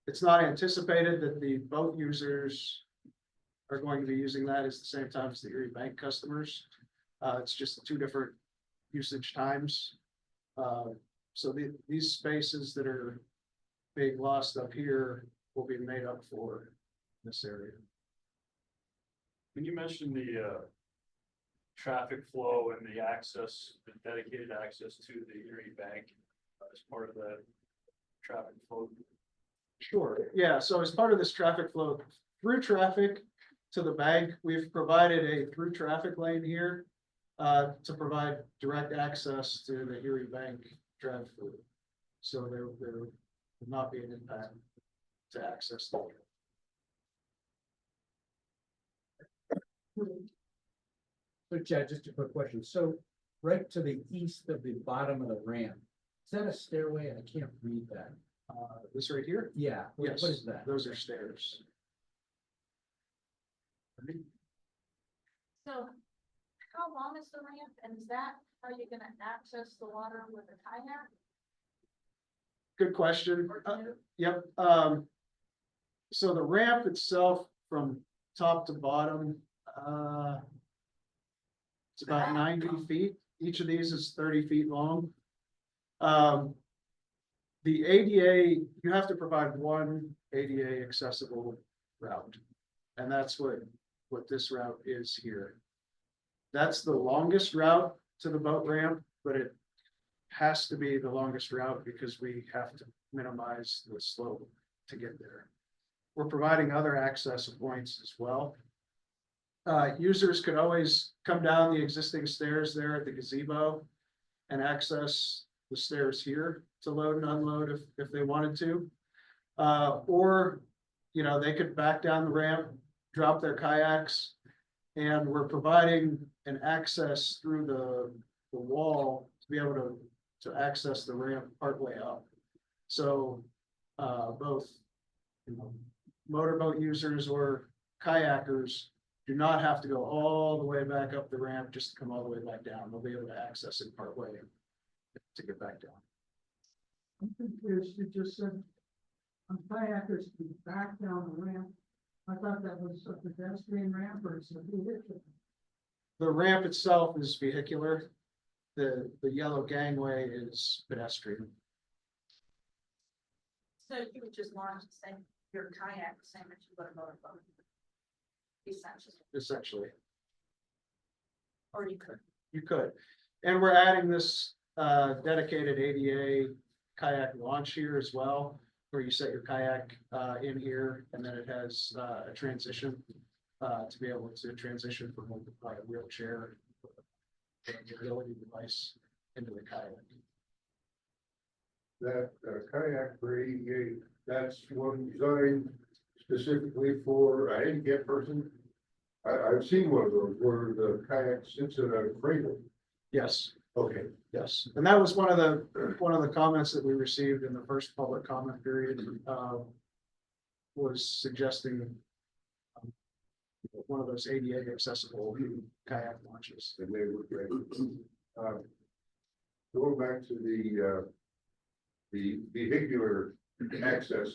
Speaker 3: It's not anticipated that the boat users are going to be using that at the same time as the Erie Bank customers. It's just two different usage times. So these spaces that are being lost up here will be made up for in this area.
Speaker 1: When you mentioned the traffic flow and the access, the dedicated access to the Erie Bank as part of the traffic flow.
Speaker 3: Sure, yeah, so as part of this traffic flow, through traffic to the bank, we've provided a through traffic lane here to provide direct access to the Erie Bank drive through. So there will not be an impact to access.
Speaker 9: So Chad, just a quick question. So right to the east of the bottom of the ramp, is that a stairway? I can't read that.
Speaker 3: This right here?
Speaker 9: Yeah, what
Speaker 3: Yes,
Speaker 9: what is that?
Speaker 3: those are stairs.
Speaker 7: So how long is the ramp and is that how you're gonna access the water with a kayak?
Speaker 3: Good question.
Speaker 7: Or canoe?
Speaker 3: Yep, so the ramp itself from top to bottom, it's about 90 feet. Each of these is 30 feet long. The ADA, you have to provide one ADA accessible route. And that's what this route is here. That's the longest route to the boat ramp, but it has to be the longest route because we have to minimize the slope to get there. We're providing other access points as well. Users could always come down the existing stairs there at the gazebo and access the stairs here to load and unload if they wanted to. Or, you know, they could back down the ramp, drop their kayaks, and we're providing an access through the wall to be able to access the ramp partway up. So both, you know, motorboat users or kayakers do not have to go all the way back up the ramp just to come all the way back down. They'll be able to access it partway to get back down.
Speaker 9: I'm confused. You just said kayakers can back down the ramp. I thought that was a pedestrian ramp or it's a vehicle.
Speaker 3: The ramp itself is vehicular. The yellow gangway is pedestrian.
Speaker 7: So you would just launch the same, your kayak, the same as you would a motorboat. Essentially,
Speaker 3: Essentially,
Speaker 7: or you could.
Speaker 3: you could. And we're adding this dedicated ADA kayak launch here as well, where you set your kayak in here and then it has a transition to be able to transition from a wheelchair mobility device into the kayak.
Speaker 4: That kayak for ADA, that's one designed specifically for a handicapped person. I've seen one of those where the kayak sits in a cradle.
Speaker 3: Yes.
Speaker 4: Okay.
Speaker 3: Yes, and that was one of the comments that we received in the first public comment period, was suggesting one of those ADA accessible kayak launches.
Speaker 4: And they were great. Going back to the vehicular access,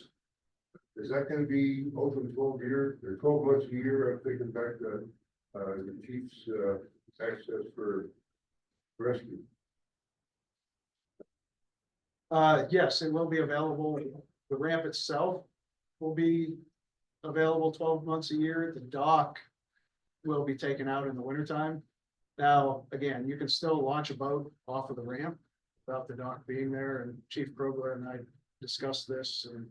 Speaker 4: is that gonna be open 12 years or 12 months a year? I'm thinking back to the chief's access for rescue.
Speaker 3: Yes, it will be available. The ramp itself will be available 12 months a year. The dock will be taken out in the wintertime. Now, again, you can still launch a boat off of the ramp without the dock being there, and Chief Krogler and I discussed this and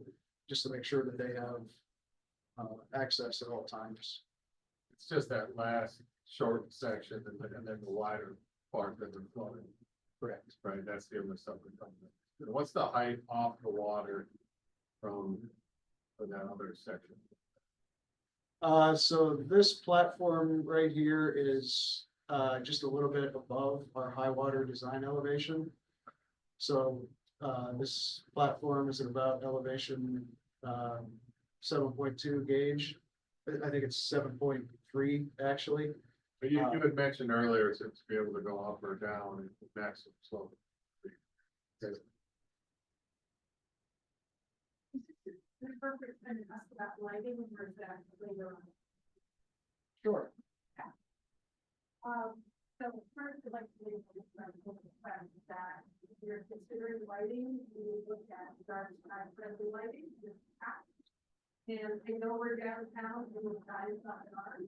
Speaker 3: just to make sure that they have access at all times.
Speaker 4: It's just that last short section and then the wider part that they're flooding.
Speaker 3: Correct.
Speaker 4: Right, that's the only something. What's the height off the water from that other section?
Speaker 3: So this platform right here is just a little bit above our high water design elevation. So this platform is at about elevation 7.2 gauge. I think it's 7.3 actually.
Speaker 4: But you had mentioned earlier to be able to go up or down and maximum slope.
Speaker 7: Perfect, and ask about lighting, or is that later on?
Speaker 3: Sure.
Speaker 7: So first, I'd like to leave with the fact that if you're considering lighting, you look at dark sky friendly lighting. And I know we're downtown, and the sky is not dark,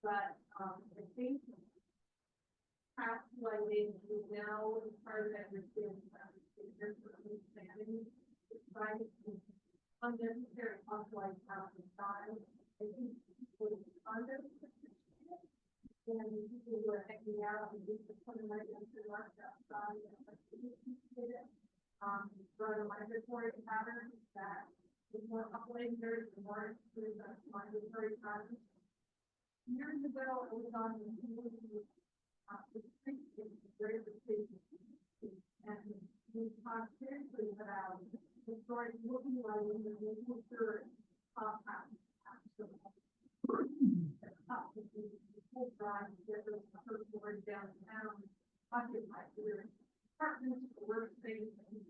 Speaker 7: but, I think path lighting is now part of that, unnecessary off lights out inside. I think people unnecessary. And people who are hanging out and just putting right into work outside. Run a migratory pattern that is more uplanders, the more migratory patterns. Years ago, it was on the street, very big. And we talked seriously about the story looking like in the making sure downtown, occupied their apartments, workspace, and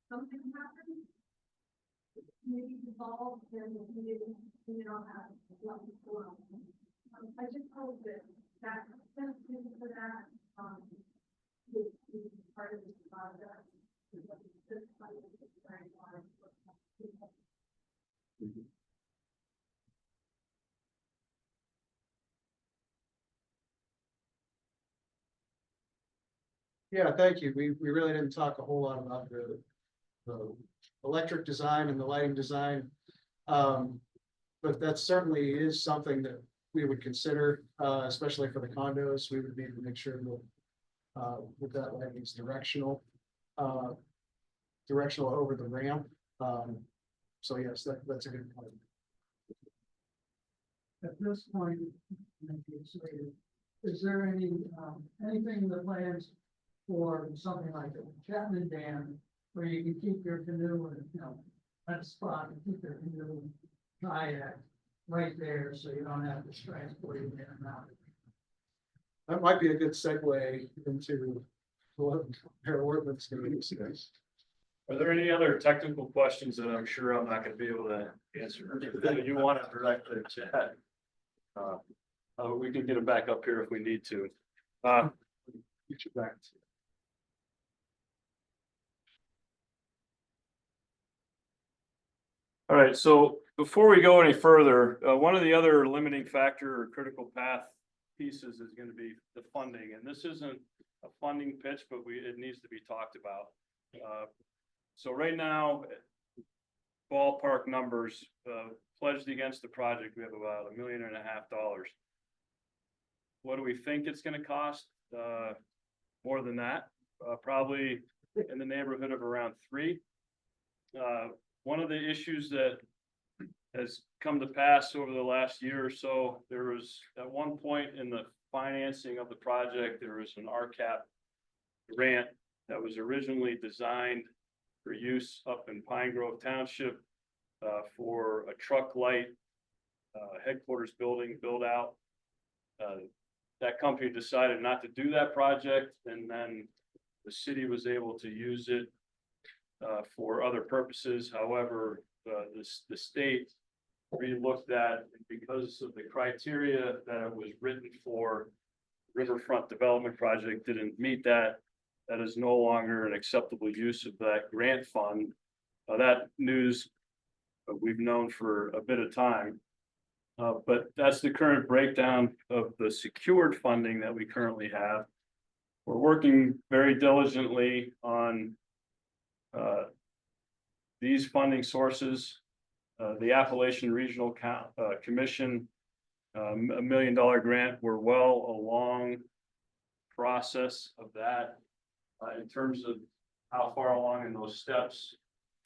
Speaker 7: something happened. Maybe dissolved, and we don't have what before. I just hope that sense for that, is part of this project.
Speaker 3: Yeah, thank you. We really didn't talk a whole lot about the electric design and the lighting design. But that certainly is something that we would consider, especially for the condos. We would need to make sure that lighting is directional over the ramp. So yes, that's a good point.
Speaker 9: At this point, is there anything in the plans for something like a Chapman Dam where you can keep your canoe and, at a spot and keep your canoe kayak right there, so you don't have to transport it in and out?
Speaker 3: That might be a good segue into what our ordinance committee says.
Speaker 1: Are there any other technical questions that I'm sure I'm not gonna be able to answer? That you want to direct to Chad? We can get him back up here if we need to.
Speaker 3: Get you back to.
Speaker 1: All right, so before we go any further, one of the other limiting factor or critical path pieces is gonna be the funding, and this isn't a funding pitch, but it needs to be talked about. So right now, ballpark numbers, pledged against the project, we have about $1.5 million. What do we think it's gonna cost? More than that, probably in the neighborhood of around 3. One of the issues that has come to pass over the last year or so, there was at one point in the financing of the project, there was an RCAP grant that was originally designed for use up in Pine Grove Township for a truck light headquarters building build out. That company decided not to do that project, and then the city was able to use it for other purposes. However, the state re-looked at, because of the criteria that it was written for, Riverfront Development Project didn't meet that. That is no longer an acceptable use of that grant fund. That news we've known for a bit of time. But that's the current breakdown of the secured funding that we currently have. We're working very diligently on these funding sources. The Appalachian Regional Commission, $1 million grant. We're well along process of that. In terms of how far along in those steps,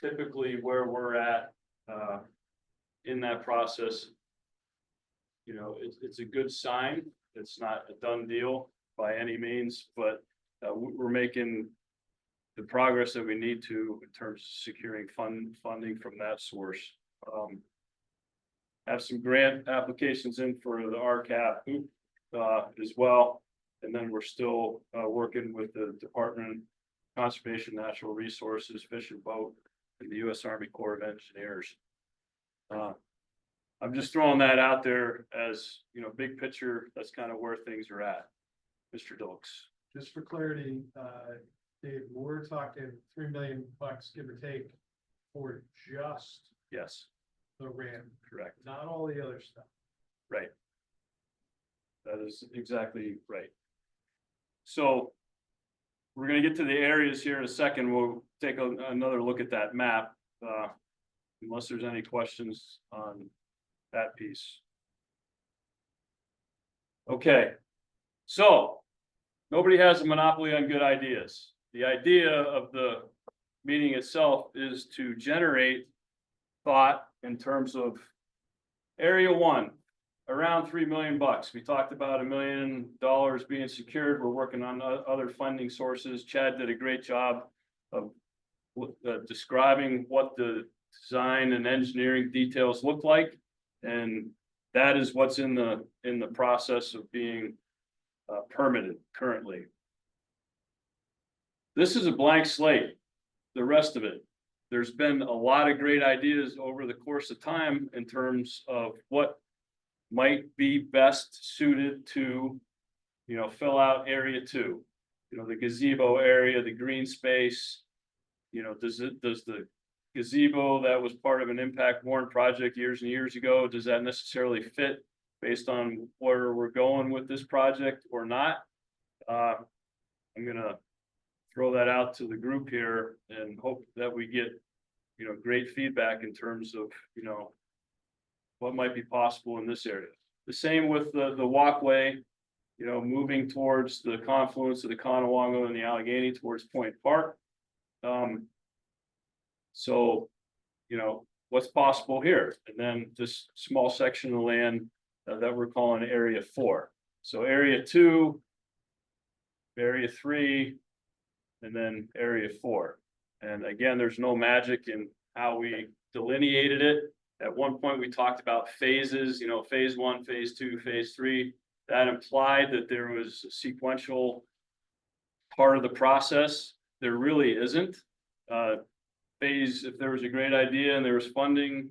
Speaker 1: typically where we're at in that process, it's a good sign. It's not a done deal by any means, but we're making the progress that we need to in terms of securing funding from that source. Have some grant applications in for the RCAP as well. And then we're still working with the Department of Conservation, Natural Resources, Fish and Boat and the US Army Corps of Engineers. I'm just throwing that out there as, you know, big picture, that's kind of where things are at. Mr. Dilks.
Speaker 2: Just for clarity, Dave, we're talking $3 million, give or take, for just
Speaker 1: Yes,
Speaker 2: the ramp,
Speaker 1: correct.
Speaker 2: not all the other stuff.
Speaker 1: Right. That is exactly right. So we're gonna get to the areas here in a second. We'll take another look at that map. Unless there's any questions on that piece. Okay, so nobody has a monopoly on good ideas. The idea of the meeting itself is to generate thought in terms of area one, around $3 million. We talked about $1 million being secured. We're working on other funding sources. Chad did a great job of describing what the design and engineering details look like. And that is what's in the process of being permitted currently. This is a blank slate, the rest of it. There's been a lot of great ideas over the course of time in terms of what might be best suited to, you know, fill out area two. You know, the gazebo area, the green space. You know, does the gazebo that was part of an impact warrant project years and years ago, does that necessarily fit based on where we're going with this project or not? I'm gonna throw that out to the group here and hope that we get, you know, great feedback in terms of, you know, what might be possible in this area. The same with the walkway, you know, moving towards the confluence of the Conewago and the Allegheny towards Point Park. So, you know, what's possible here? And then this small section of land that we're calling area 4. So area 2, area 3, and then area 4. And again, there's no magic in how we delineated it. At one point, we talked about phases, you know, phase 1, phase 2, phase 3. That implied that there was a sequential part of the process. There really isn't. If there was a great idea and there was funding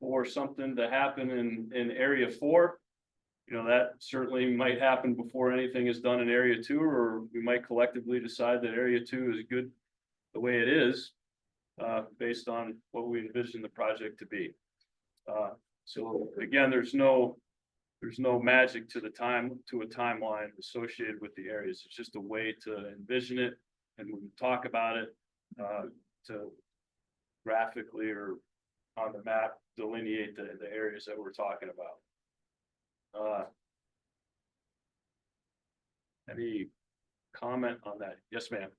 Speaker 1: for something to happen in area 4, you know, that certainly might happen before anything is done in area 2, or we might collectively decide that area 2 is good the way it is, based on what we envision the project to be. So again, there's no magic to a timeline associated with the areas. It's just a way to envision it, and when we talk about it, to graphically or on the map delineate the areas that we're talking about. Any comment on that? Yes, ma'am.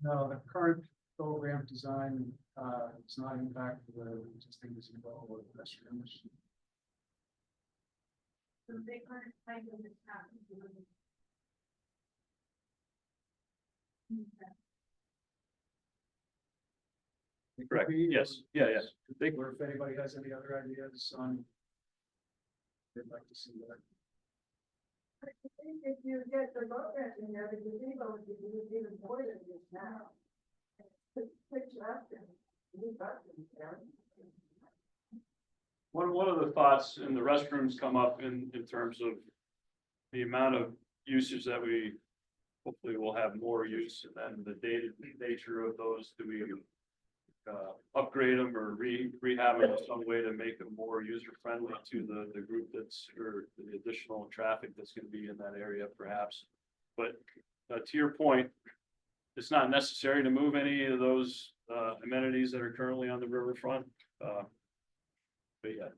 Speaker 3: No, the current program design, does not impact the existing gazebo or the restrooms.
Speaker 7: So they aren't kind of this happen.
Speaker 1: Correct. Yes. Yeah.
Speaker 3: Or if anybody has any other ideas on, they'd like to see that.
Speaker 7: I think if you get the boat ramp in there, the gazebo would be even more than this now. Switch left and move up and down.
Speaker 1: One of the thoughts in the restrooms come up in terms of the amount of usage that we hopefully will have more use, and then the nature of those. Do we upgrade them or rehab them in some way to make them more user friendly to the group that's, or the additional traffic that's going to be in that area perhaps? But to your point, it's not necessary to move any of those amenities that are currently on the riverfront. But yeah.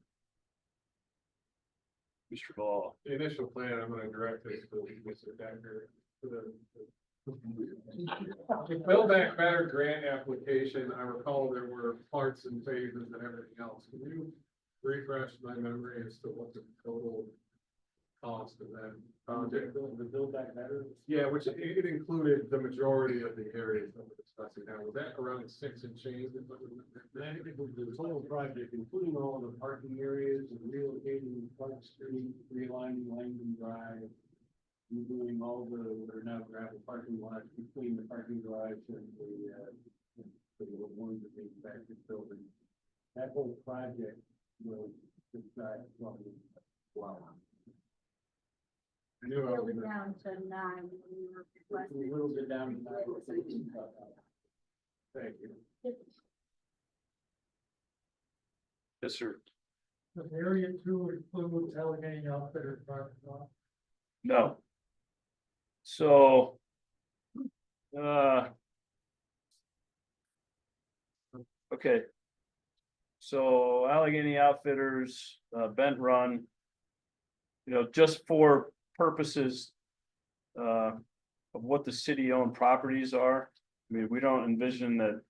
Speaker 1: Mr. Ball.
Speaker 10: The initial plan, I'm gonna direct this to Mr. Decker, to the Build Back Better grant application. I recall there were parts and phases and everything else. Can you refresh my memory as to what the total cost of that.
Speaker 2: The build back better.
Speaker 10: Yeah, which it included the majority of the areas that we're discussing now. Was that around 6 and change?
Speaker 2: It was the total project, including all of the parking areas and relocating Park Street, realigning Langdon Drive. Redoing all the now gravel parking lots between the parking garage and the ones that they back to building. That whole project was just wow.
Speaker 10: I knew I was
Speaker 7: Really
Speaker 10: gonna-
Speaker 7: down to 9. When we were requesting.
Speaker 2: A little bit down to that.
Speaker 10: Thank you.
Speaker 1: Yes, sir.
Speaker 9: Does area 2 include Allegheny Outfitter parking lot?
Speaker 1: No. So. Okay. So Allegheny Outfitters, Bent Run. You know, just for purposes. Of what the city-owned properties are. I mean, we don't envision that,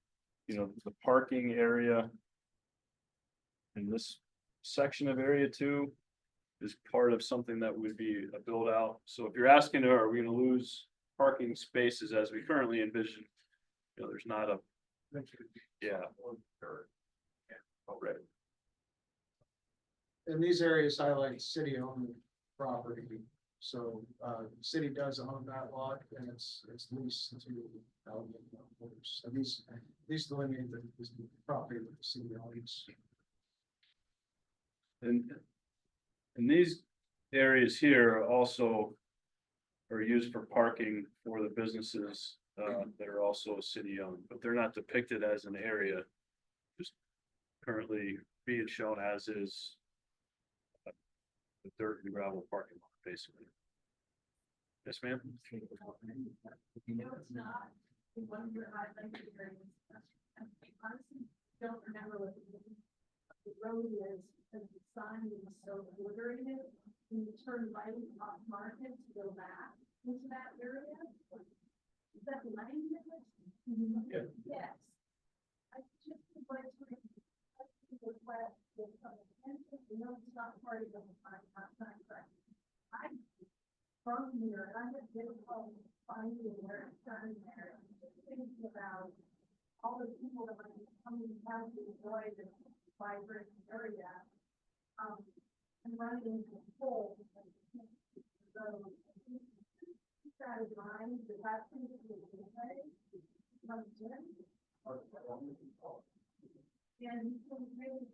Speaker 1: you know, the parking area. In this section of area 2. Is part of something that would be a build out. So if you're asking, are we gonna lose parking spaces as we currently envision? You know, there's not a. Yeah. Already.
Speaker 3: And these areas highlight city-owned property. So, the city does own that lot and it's leased to. So these delineate the property that the city owns.
Speaker 1: And these areas here also. Are used for parking for the businesses that are also city owned, but they're not depicted as an area. Just currently being shown as is. The dirt and gravel parking lot, basically. Yes, ma'am?
Speaker 7: No, it's not. One of your highlights areas. I honestly don't remember what the road is, because the sign is so obliterated. When you turn right off Market to go back into that area. Is that the line?
Speaker 1: Yeah.
Speaker 7: Yes. I just would like to. Request that some attention, no, it's not part of the contract. I'm from here, and I have difficulty finding where it's done there. I'm just thinking about all the people that might be coming down to enjoy this vibrant area. And running into the hole. So, keep that in mind, that that's going to be a good way. And you can really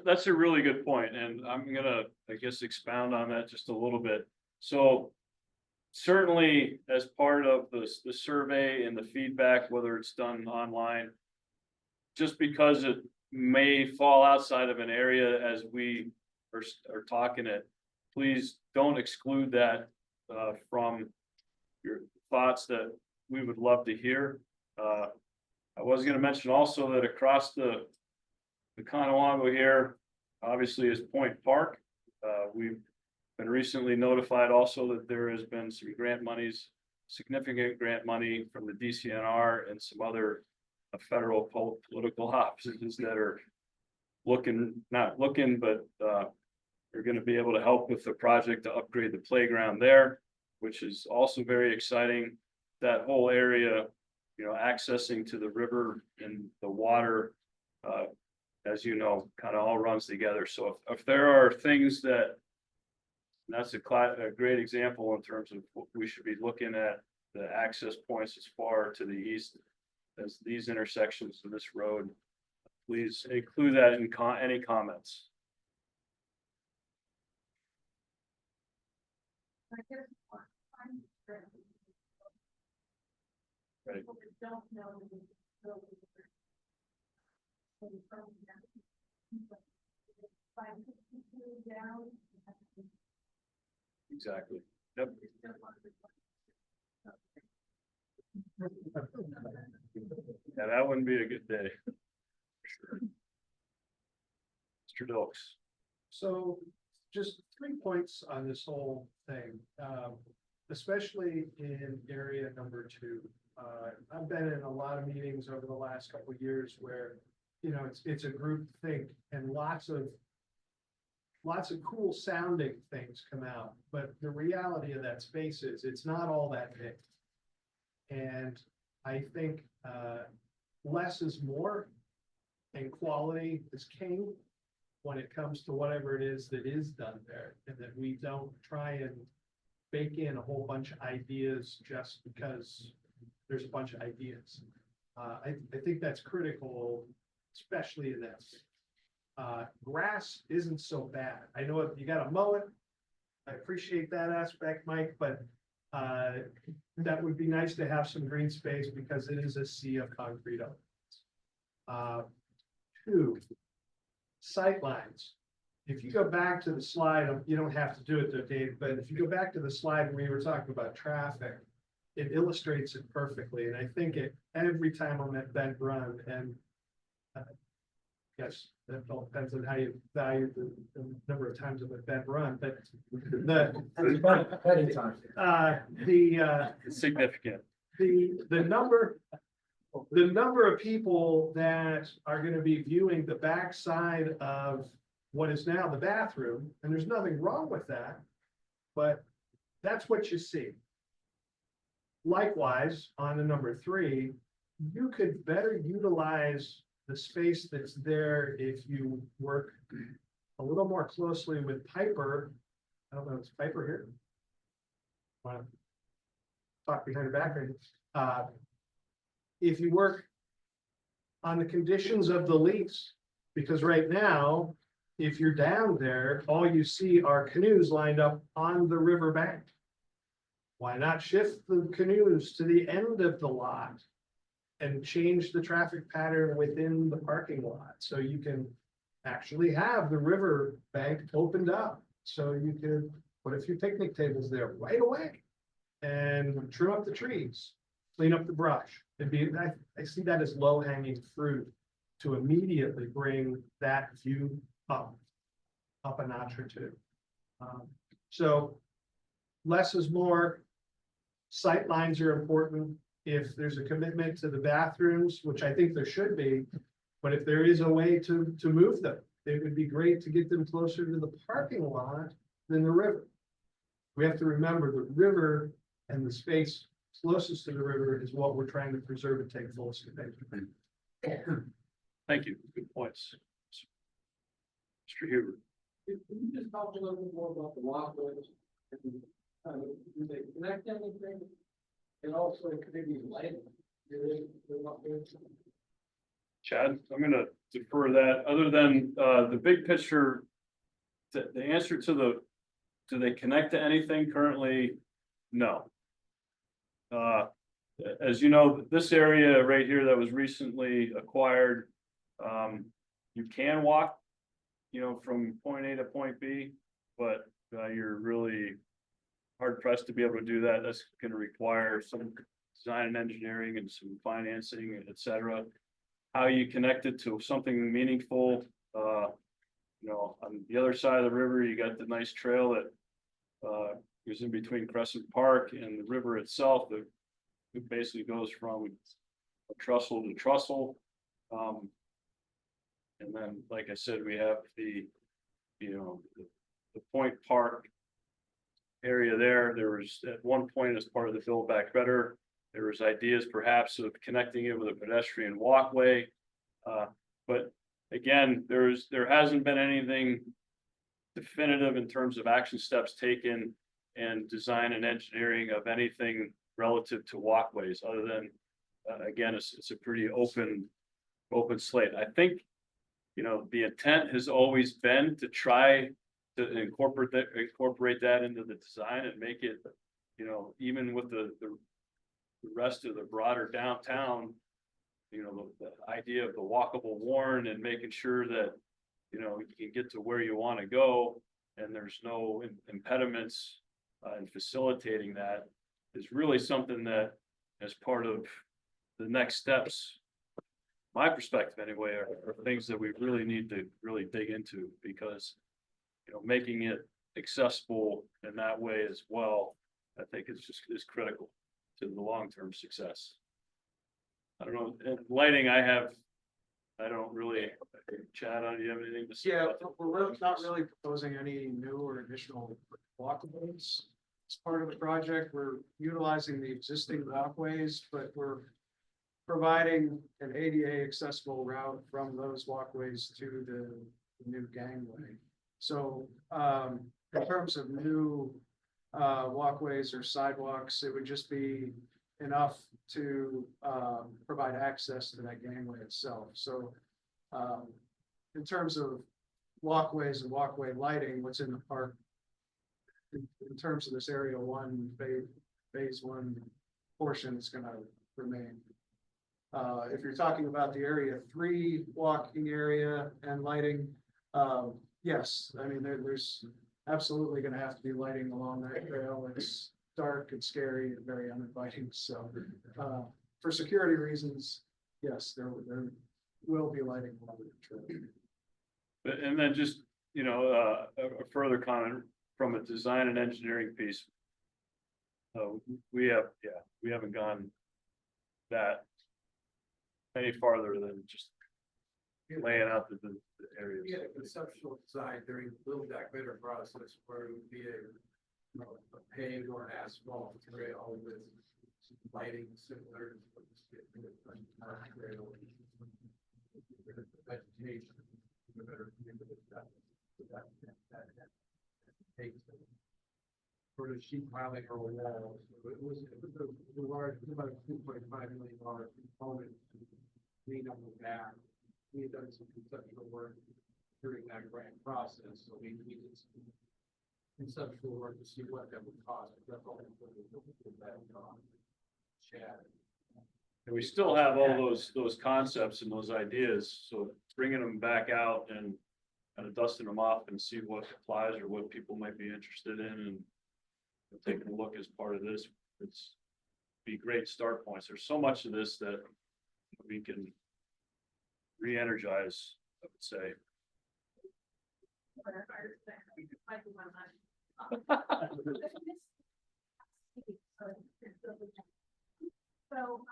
Speaker 1: That's a really good point, and I'm gonna, I guess, expound on that just a little bit. So. Certainly, as part of the survey and the feedback, whether it's done online. Just because it may fall outside of an area as we are talking it, please don't exclude that from your thoughts that we would love to hear. I was gonna mention also that across the Conewago here, obviously is Point Park. We've been recently notified also that there has been some grant monies, significant grant money from the DCNR and some other federal political offices that are not looking, but they're gonna be able to help with the project to upgrade the playground there, which is also very exciting. That whole area, you know, accessing to the river and the water, as you know, kind of all runs together. So if there are things that, that's a great example in terms of what we should be looking at, the access points as far to the east as these intersections of this road. Please include that in any comments.
Speaker 7: I guess I'm
Speaker 1: Right.
Speaker 7: people that don't know the down.
Speaker 1: Exactly. Yep. Yeah, that wouldn't be a good day. For sure. Mr. Dilks.
Speaker 2: So just 3 points on this whole thing, especially in area number 2. I've been in a lot of meetings over the last couple of years where, you know, it's a group think and lots of lots of cool sounding things come out, but the reality of that space is it's not all that big. And I think, less is more and quality is king when it comes to whatever it is that is done there, and that we don't try and bake in a whole bunch of ideas just because there's a bunch of ideas. I think that's critical, especially in this. Grass isn't so bad. I know if you gotta mow it. I appreciate that aspect, Mike, but that would be nice to have some green space because it is a sea of concrete. Two, sightlines. If you go back to the slide, you don't have to do it though, Dave, but if you go back to the slide where you were talking about traffic, it illustrates it perfectly, and I think it, every time I'm at Bend Run, and yes, that all depends on how you value the number of times I'm at Bend Run, but
Speaker 1: It's significant.
Speaker 2: the number of people that are gonna be viewing the backside of what is now the bathroom, and there's nothing wrong with that, but that's what you see. Likewise, on the number 3, you could better utilize the space that's there if you work a little more closely with Piper. I don't know, is Piper here? Wanna talk behind her back, or, if you work on the conditions of the lease, because right now, if you're down there, all you see are canoes lined up on the river bank. Why not shift the canoes to the end of the lot and change the traffic pattern within the parking lot? So you can actually have the river bank opened up. So you could put a few picnic tables there right away and trim up the trees, clean up the brush. I see that as low hanging fruit to immediately bring that view up a notch or two. So less is more. Sight lines are important. If there's a commitment to the bathrooms, which I think there should be, but if there is a way to move them, it would be great to get them closer to the parking lot than the river. We have to remember the river and the space closest to the river is what we're trying to preserve and take fullest advantage of.
Speaker 1: Thank you. Good points. Mr. Huber.
Speaker 9: Can you just talk a little bit more about the walkways? Do they connect anything? And also maybe lighting?
Speaker 1: Chad, I'm gonna defer that, other than the big picture. The answer to do they connect to anything currently? No. As you know, this area right here that was recently acquired, you can walk, from point A to point B, but you're really hard pressed to be able to do that. That's gonna require some design and engineering and some financing, et cetera. How you connect it to something meaningful, on the other side of the river, you got the nice trail that goes in between Crescent Park and the river itself. It basically goes from trestle to trestle. And then, like I said, we have the Point Park area there. There was at one point, as part of the Build Back Better, there was ideas perhaps of connecting it with a pedestrian walkway. But again, there hasn't been anything definitive in terms of action steps taken and design and engineering of anything relative to walkways, other than, again, it's a pretty open slate. I think, the intent has always been to try to incorporate that into the design and make it, even with the rest of the broader downtown, the idea of the walkable Warren and making sure that, you can get to where you want to go and there's no impediments in facilitating that is really something that, as part of the next steps, my perspective anyway, are things that we really need to really dig into, because making it accessible in that way as well, I think is critical to the long-term success. I don't know, and lighting, I have I don't really, Chad, do you have anything to say?
Speaker 3: Yeah,
Speaker 1: about that?
Speaker 3: we're not really proposing any new or additional walkways. As part of the project, we're utilizing the existing walkways, but we're providing an ADA accessible route from those walkways to the new gangway. So, in terms of new walkways or sidewalks, it would just be enough to provide access to that gangway itself. So, in terms of walkways and walkway lighting, what's in the park in terms of this area one, phase one portion is gonna remain. If you're talking about the area three walking area and lighting, yes, I mean, there's absolutely gonna have to be lighting along that trail. It's dark and scary and very uninviting, so, for security reasons, yes, there will be lighting along the trail.
Speaker 1: And then just, you know, a further comment from a design and engineering piece. We haven't gone that any farther than just laying out the areas.
Speaker 11: We had a conceptual design during the build back better process where it would be a paved or an asphalt trail with lighting similar to what you see in the park trail. Vegetation. For the sheet piling or wall, so it was a large, about a $2.5 million component to clean up the back. We had done some conceptual work during that grant process, so we needed some conceptual work to see what that would cost. That's all we put that on. Chad.
Speaker 1: And we still have all those concepts and those ideas, so bringing them back out and kind of dusting them off and see what applies or what people might be interested in and taking a look as part of this, it's be great start points. There's so much of this that we can re-energize, I would say.
Speaker 7: So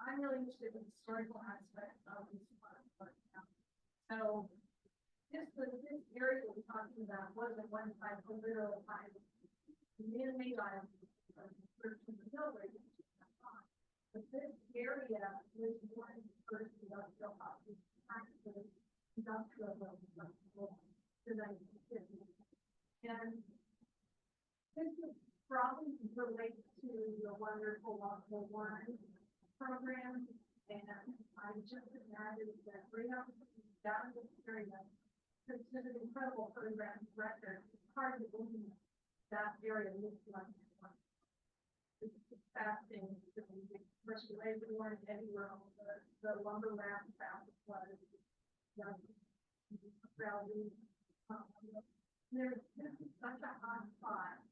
Speaker 7: I'm really interested in the historical aspect of this one. So this area we're talking about was at one time a literal time. Man-made island. But this area was one of the first industrial houses, actually industrial to 1950. And this is probably related to the wonderful Local One program. And I just imagined that right up down this area, it's an incredible program record. It's hard to believe that area looks like it's fascinating. Restoration one anywhere on the lumber ramp found was there's such a hot spot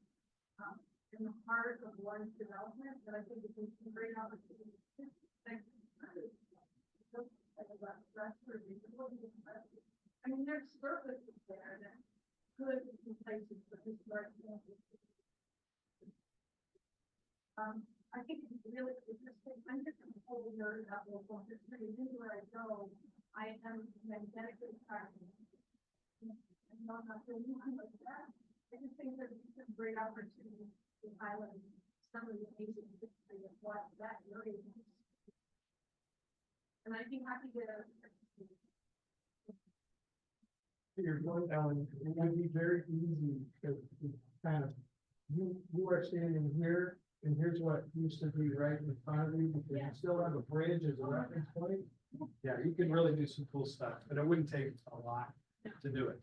Speaker 7: in the heart of one's development that I think it's a great opportunity. I mean, there's surfaces there that could be places for historic. I think it's really interesting. I'm just a whole nerd about local history. Anywhere I go, I am magnetically attracted. I'm not doing anything like that. I just think that it's a great opportunity to highlight some of the amazing history of what that area is. And I'd be happy to.
Speaker 9: You're going down, it would be very easy to kind of, you are standing here, and here's what used to be right in front of you, because you still have a bridge as a reference point.
Speaker 2: Yeah, you can really do some cool stuff, and it wouldn't take a lot to do it.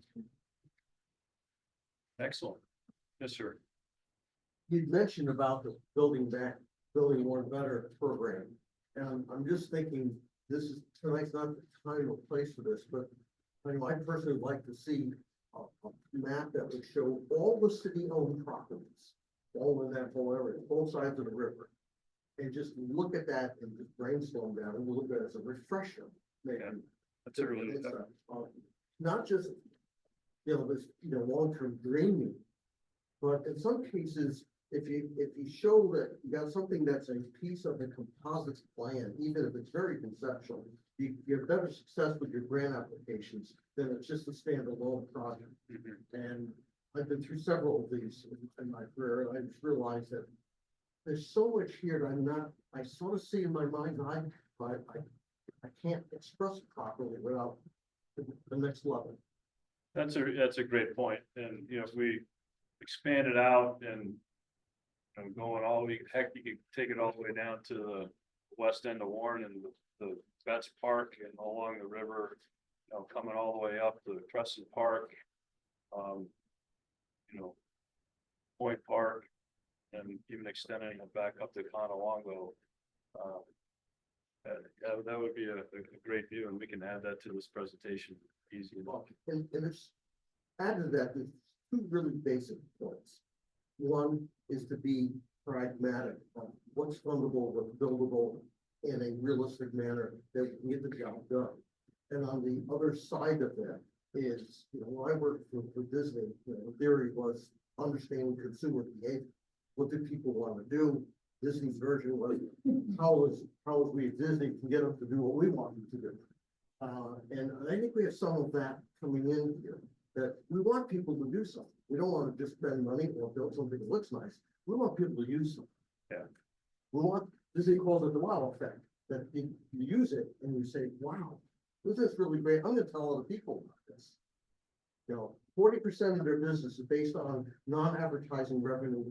Speaker 1: Excellent. Yes, sir.
Speaker 8: You mentioned about the building one better program. And I'm just thinking, tonight's not the time or place for this, but I personally would like to see a map that would show all the city-owned properties, all in that whole area, both sides of the river. And just look at that and just brainstorm that, and we'll look at it as a refresher, maybe.
Speaker 1: Yeah, that's a really
Speaker 8: It's, not just, this, long-term dreaming, but in some cases, if you show that you got something that's a piece of the composites plan, even if it's very conceptual, you have better success with your grant applications than it's just a standalone project. And I've been through several of these in my career, and I just realized that there's so much here that I sort of see in my mind's eye, but I can't express it properly without the next level.
Speaker 1: That's a great point. And, you know, if we expand it out and going all the way, heck, you could take it all the way down to the west end of Warren and the Betts Park and along the river, coming all the way up to Crescent Park. Point Park, and even extending it back up to Conowongo. That would be a great view, and we can add that to this presentation easy enough.
Speaker 8: And it's added to that, there's two really basic points. One is to be pragmatic, what's fundable, what's buildable in a realistic manner that we can get the job done. And on the other side of that is, when I worked for Disney, the theory was understanding consumer behavior. What do people want to do? Disney's version was how is we at Disney can get them to do what we want them to do. And I think we have some of that coming in here, that we want people to do something. We don't want to just spend money or build something that looks nice. We want people to use something.
Speaker 1: Yeah.
Speaker 8: We want, Disney calls it the wow effect, that you use it and you say, wow, this is really great. I'm going to tell other people about this. 40% of their business is based on non-advertising revenue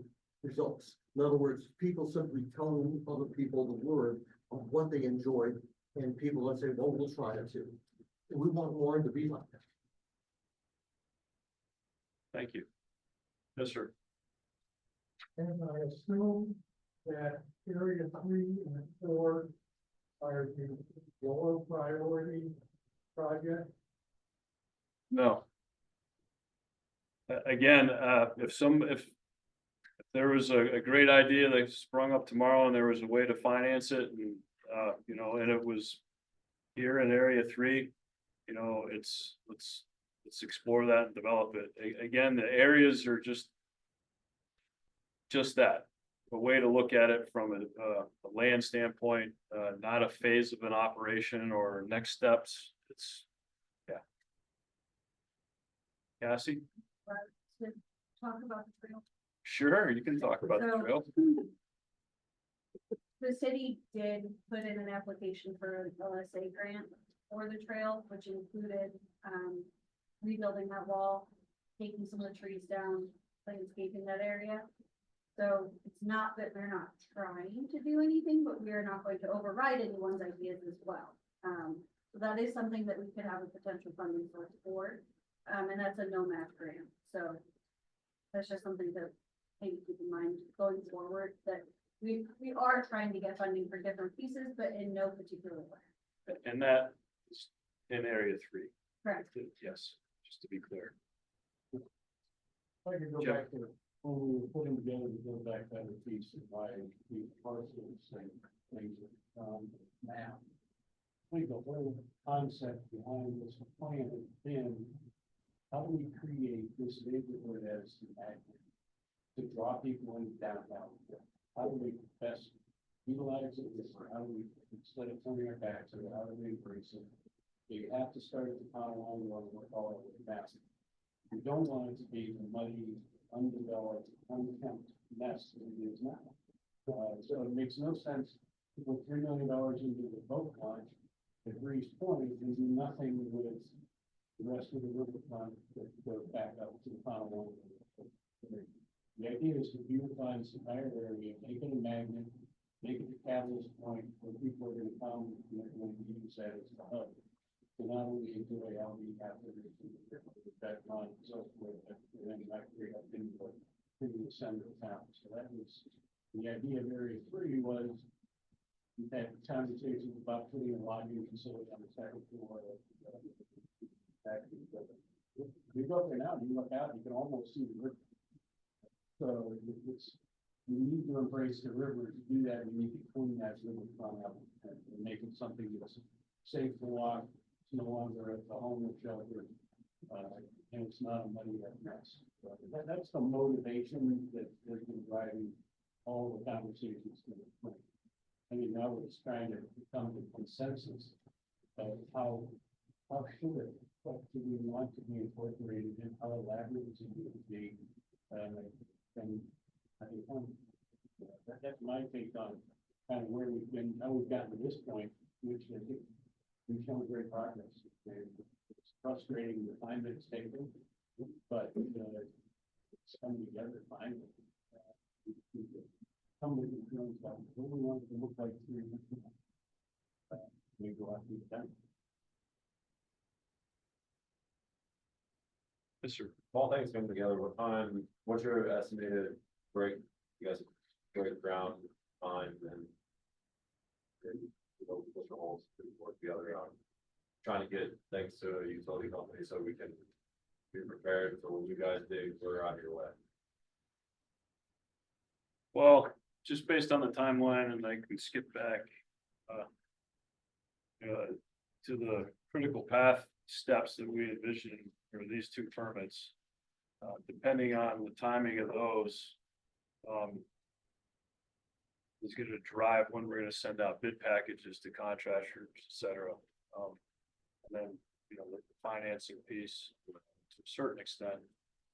Speaker 8: results. In other words, people simply telling other people the word of what they enjoyed, and people let's say, well, we'll try it too. And we want more to be like that.
Speaker 1: Thank you. Yes, sir.
Speaker 9: And I assume that area 3 and 4 are the lower priority project.
Speaker 1: No. Again, if there was a great idea that sprung up tomorrow and there was a way to finance it and, and it was here in area 3, let's explore that and develop it. Again, the areas are just that, a way to look at it from a land standpoint, not a phase of an operation or next steps. It's, yeah. Cassie?
Speaker 7: To talk about the trail.
Speaker 1: Sure, you can talk about the
Speaker 7: So-
Speaker 1: trail.
Speaker 7: The city did put in an application for an LSA grant for the trail, which included, rebuilding that wall, taking some of the trees down, landscaping that area. So it's not that we're not trying to do anything, but we are not going to override anyone's ideas as well. So that is something that we could have a potential funding source for, and that's a no match grant. So that's just something to maybe keep in mind going forward, that we are trying to get funding for different pieces, but in no particular way.
Speaker 1: And that is in area 3.
Speaker 7: Correct.
Speaker 1: Yes, just to be clear.
Speaker 11: If I could go
Speaker 1: Jim.
Speaker 11: back to when we were putting together the Build Back Better piece and why we parcels and things, now. I think the whole concept behind this plan has been, how do we create this neighborhood as an magnet to draw people into downtown? How do we best utilize it? How do we, instead of turning our backs to it, how do we embrace it? You have to start at the Conowongo and work all over the map. You don't want it to be the muddy, undeveloped, unkempt mess that it is now. So it makes no sense to put $3 million into the boat launch at Breeze Point and do nothing with the rest of the riverfront that goes back up to the Conowongo. The idea is to beautify this entire area, make it a magnet, make it the catalyst point where people are going to come when we use that as the hub. So not only enjoy LD after the background and so forth, but then that create up into the center of town. So that was the idea of area 3 was we had conversations about putting a lodging facility on the second floor of the factory building. You go up there now, you look out, you can almost see the river. So it's, we need to embrace the river. To do that, we need to clean that river front up and make it something that's safe to walk. It's no longer a homeless shelter. And it's not a money mess. That's the motivation that has been driving all the conversations to the point. I mean, now it's trying to come to consensus of how should it, what do we want to be incorporated in, how elaborate is it going to be? And I think, that's my take on kind of where we've been, how we've gotten to this point, which I think we've shown great progress. And it's frustrating the time that it's taken, but it's coming together finally. Come with the feelings about what we want it to look like 3 years from now. We go out to the time.
Speaker 1: Yes, sir.
Speaker 12: All things come together, what's your estimated break, you guys break ground time and push the holes to work together on trying to get things to a utility company so we can be prepared for when you guys dig, we're out of your way.
Speaker 1: Well, just based on the timeline, and I can skip back to the critical path steps that we envision for these 2 permits. Depending on the timing of those, is going to drive when we're going to send out bid packages to contractors, et cetera. And then, the financing piece to a certain extent,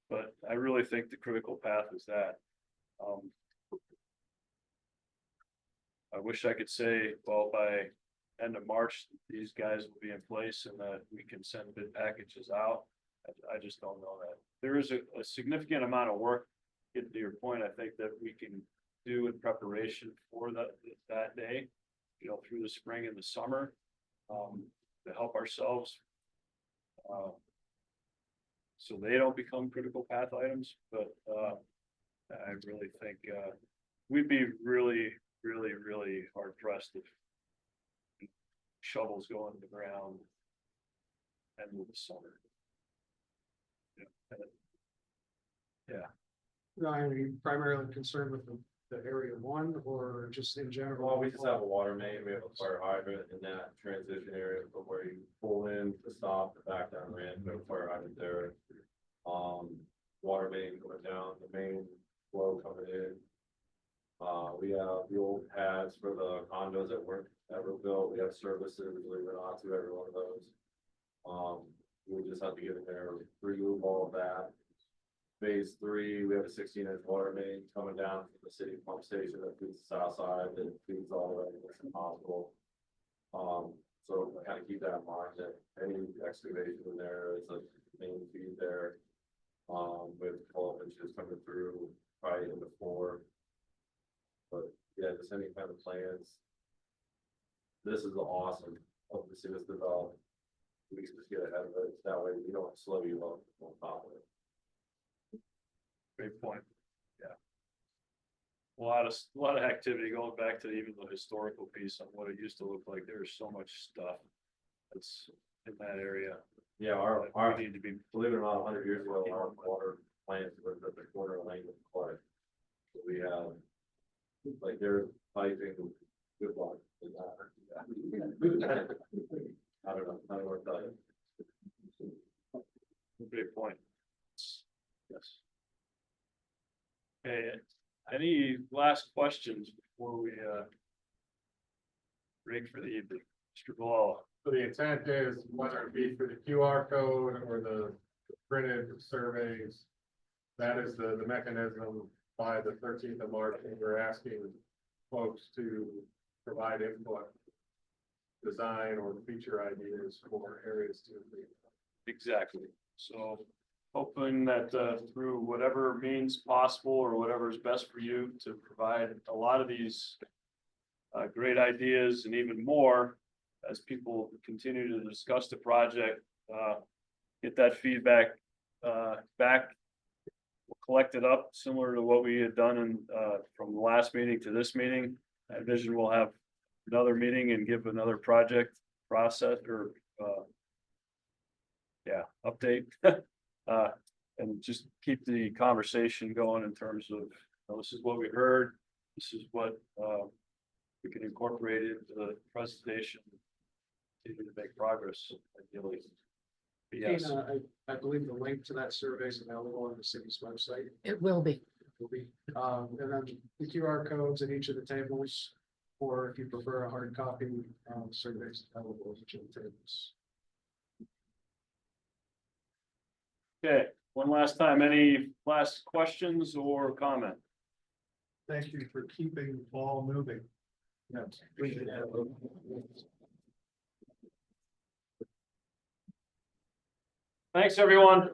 Speaker 1: but I really think the critical path is that. I wish I could say, well, by end of March, these guys will be in place and that we can send bid packages out. I just don't know that. There is a significant amount of work, getting to your point, I think that we can do in preparation for that day, through the spring and the summer, to help ourselves. So they don't become critical path items, but I really think we'd be really hard pressed if shovels go into the ground and move the summer. Yeah.
Speaker 3: Ryan, are you primarily concerned with the area 1 or just in general?
Speaker 12: Well, we just have a water main, we have a fire hydrant in that transition area from where you pull in to stop, the back down ramp, we have a fire hydrant there. Water main going down, the main flow coming in. We have the old pads for the condos that weren't ever built, we have services, believe it or not, to every one of those. We just have to get in there, remove all of that. Phase 3, we have a 16-inch water main coming down from the city pump station that feeds the south side, that feeds all the way to the hospital. So I kind of keep that in mind that any excavation in there is a main feed there. With 12 inches coming through, probably into 4. But yeah, just any kind of plans. This is awesome. Hope to see this develop. We can just get ahead of it. That way we don't slow you up on top of it.
Speaker 1: Great point. Yeah. A lot of activity going back to even the historical piece on what it used to look like. There's so much stuff that's in that area.
Speaker 12: Yeah,
Speaker 1: We need to be,
Speaker 12: believe it or not, 100 years ago, our water plants were at the corner of Lane and Clark. So we have, like, they're piping, good luck. I don't know what to tell you.
Speaker 1: great point. Yes. Okay, any last questions before we break for the evening? Mr. Bilal.
Speaker 10: So the intent is whether it be for the QR code or the printed surveys. That is the mechanism by the 13th of March, and we're asking folks to provide input, design or feature ideas for areas to improve.
Speaker 1: Exactly. So hoping that through whatever means possible or whatever is best for you to provide a lot of these great ideas and even more as people continue to discuss the project, get that feedback back. We'll collect it up similar to what we had done in from the last meeting to this meeting. I envision we'll have another meeting and give another project process or update. And just keep the conversation going in terms of, this is what we heard, this is what we can incorporate into the presentation, continue to make progress ideally. Yes.
Speaker 3: Tina, I believe the link to that survey is available on the city's website.
Speaker 13: It will be.
Speaker 3: Will be, and then the QR codes in each of the tables, or if you prefer a hard copy, surveys available in each of the tables.
Speaker 1: Okay, one last time, any last questions or comment?
Speaker 2: Thank you for keeping the ball moving.
Speaker 1: Thanks, everyone.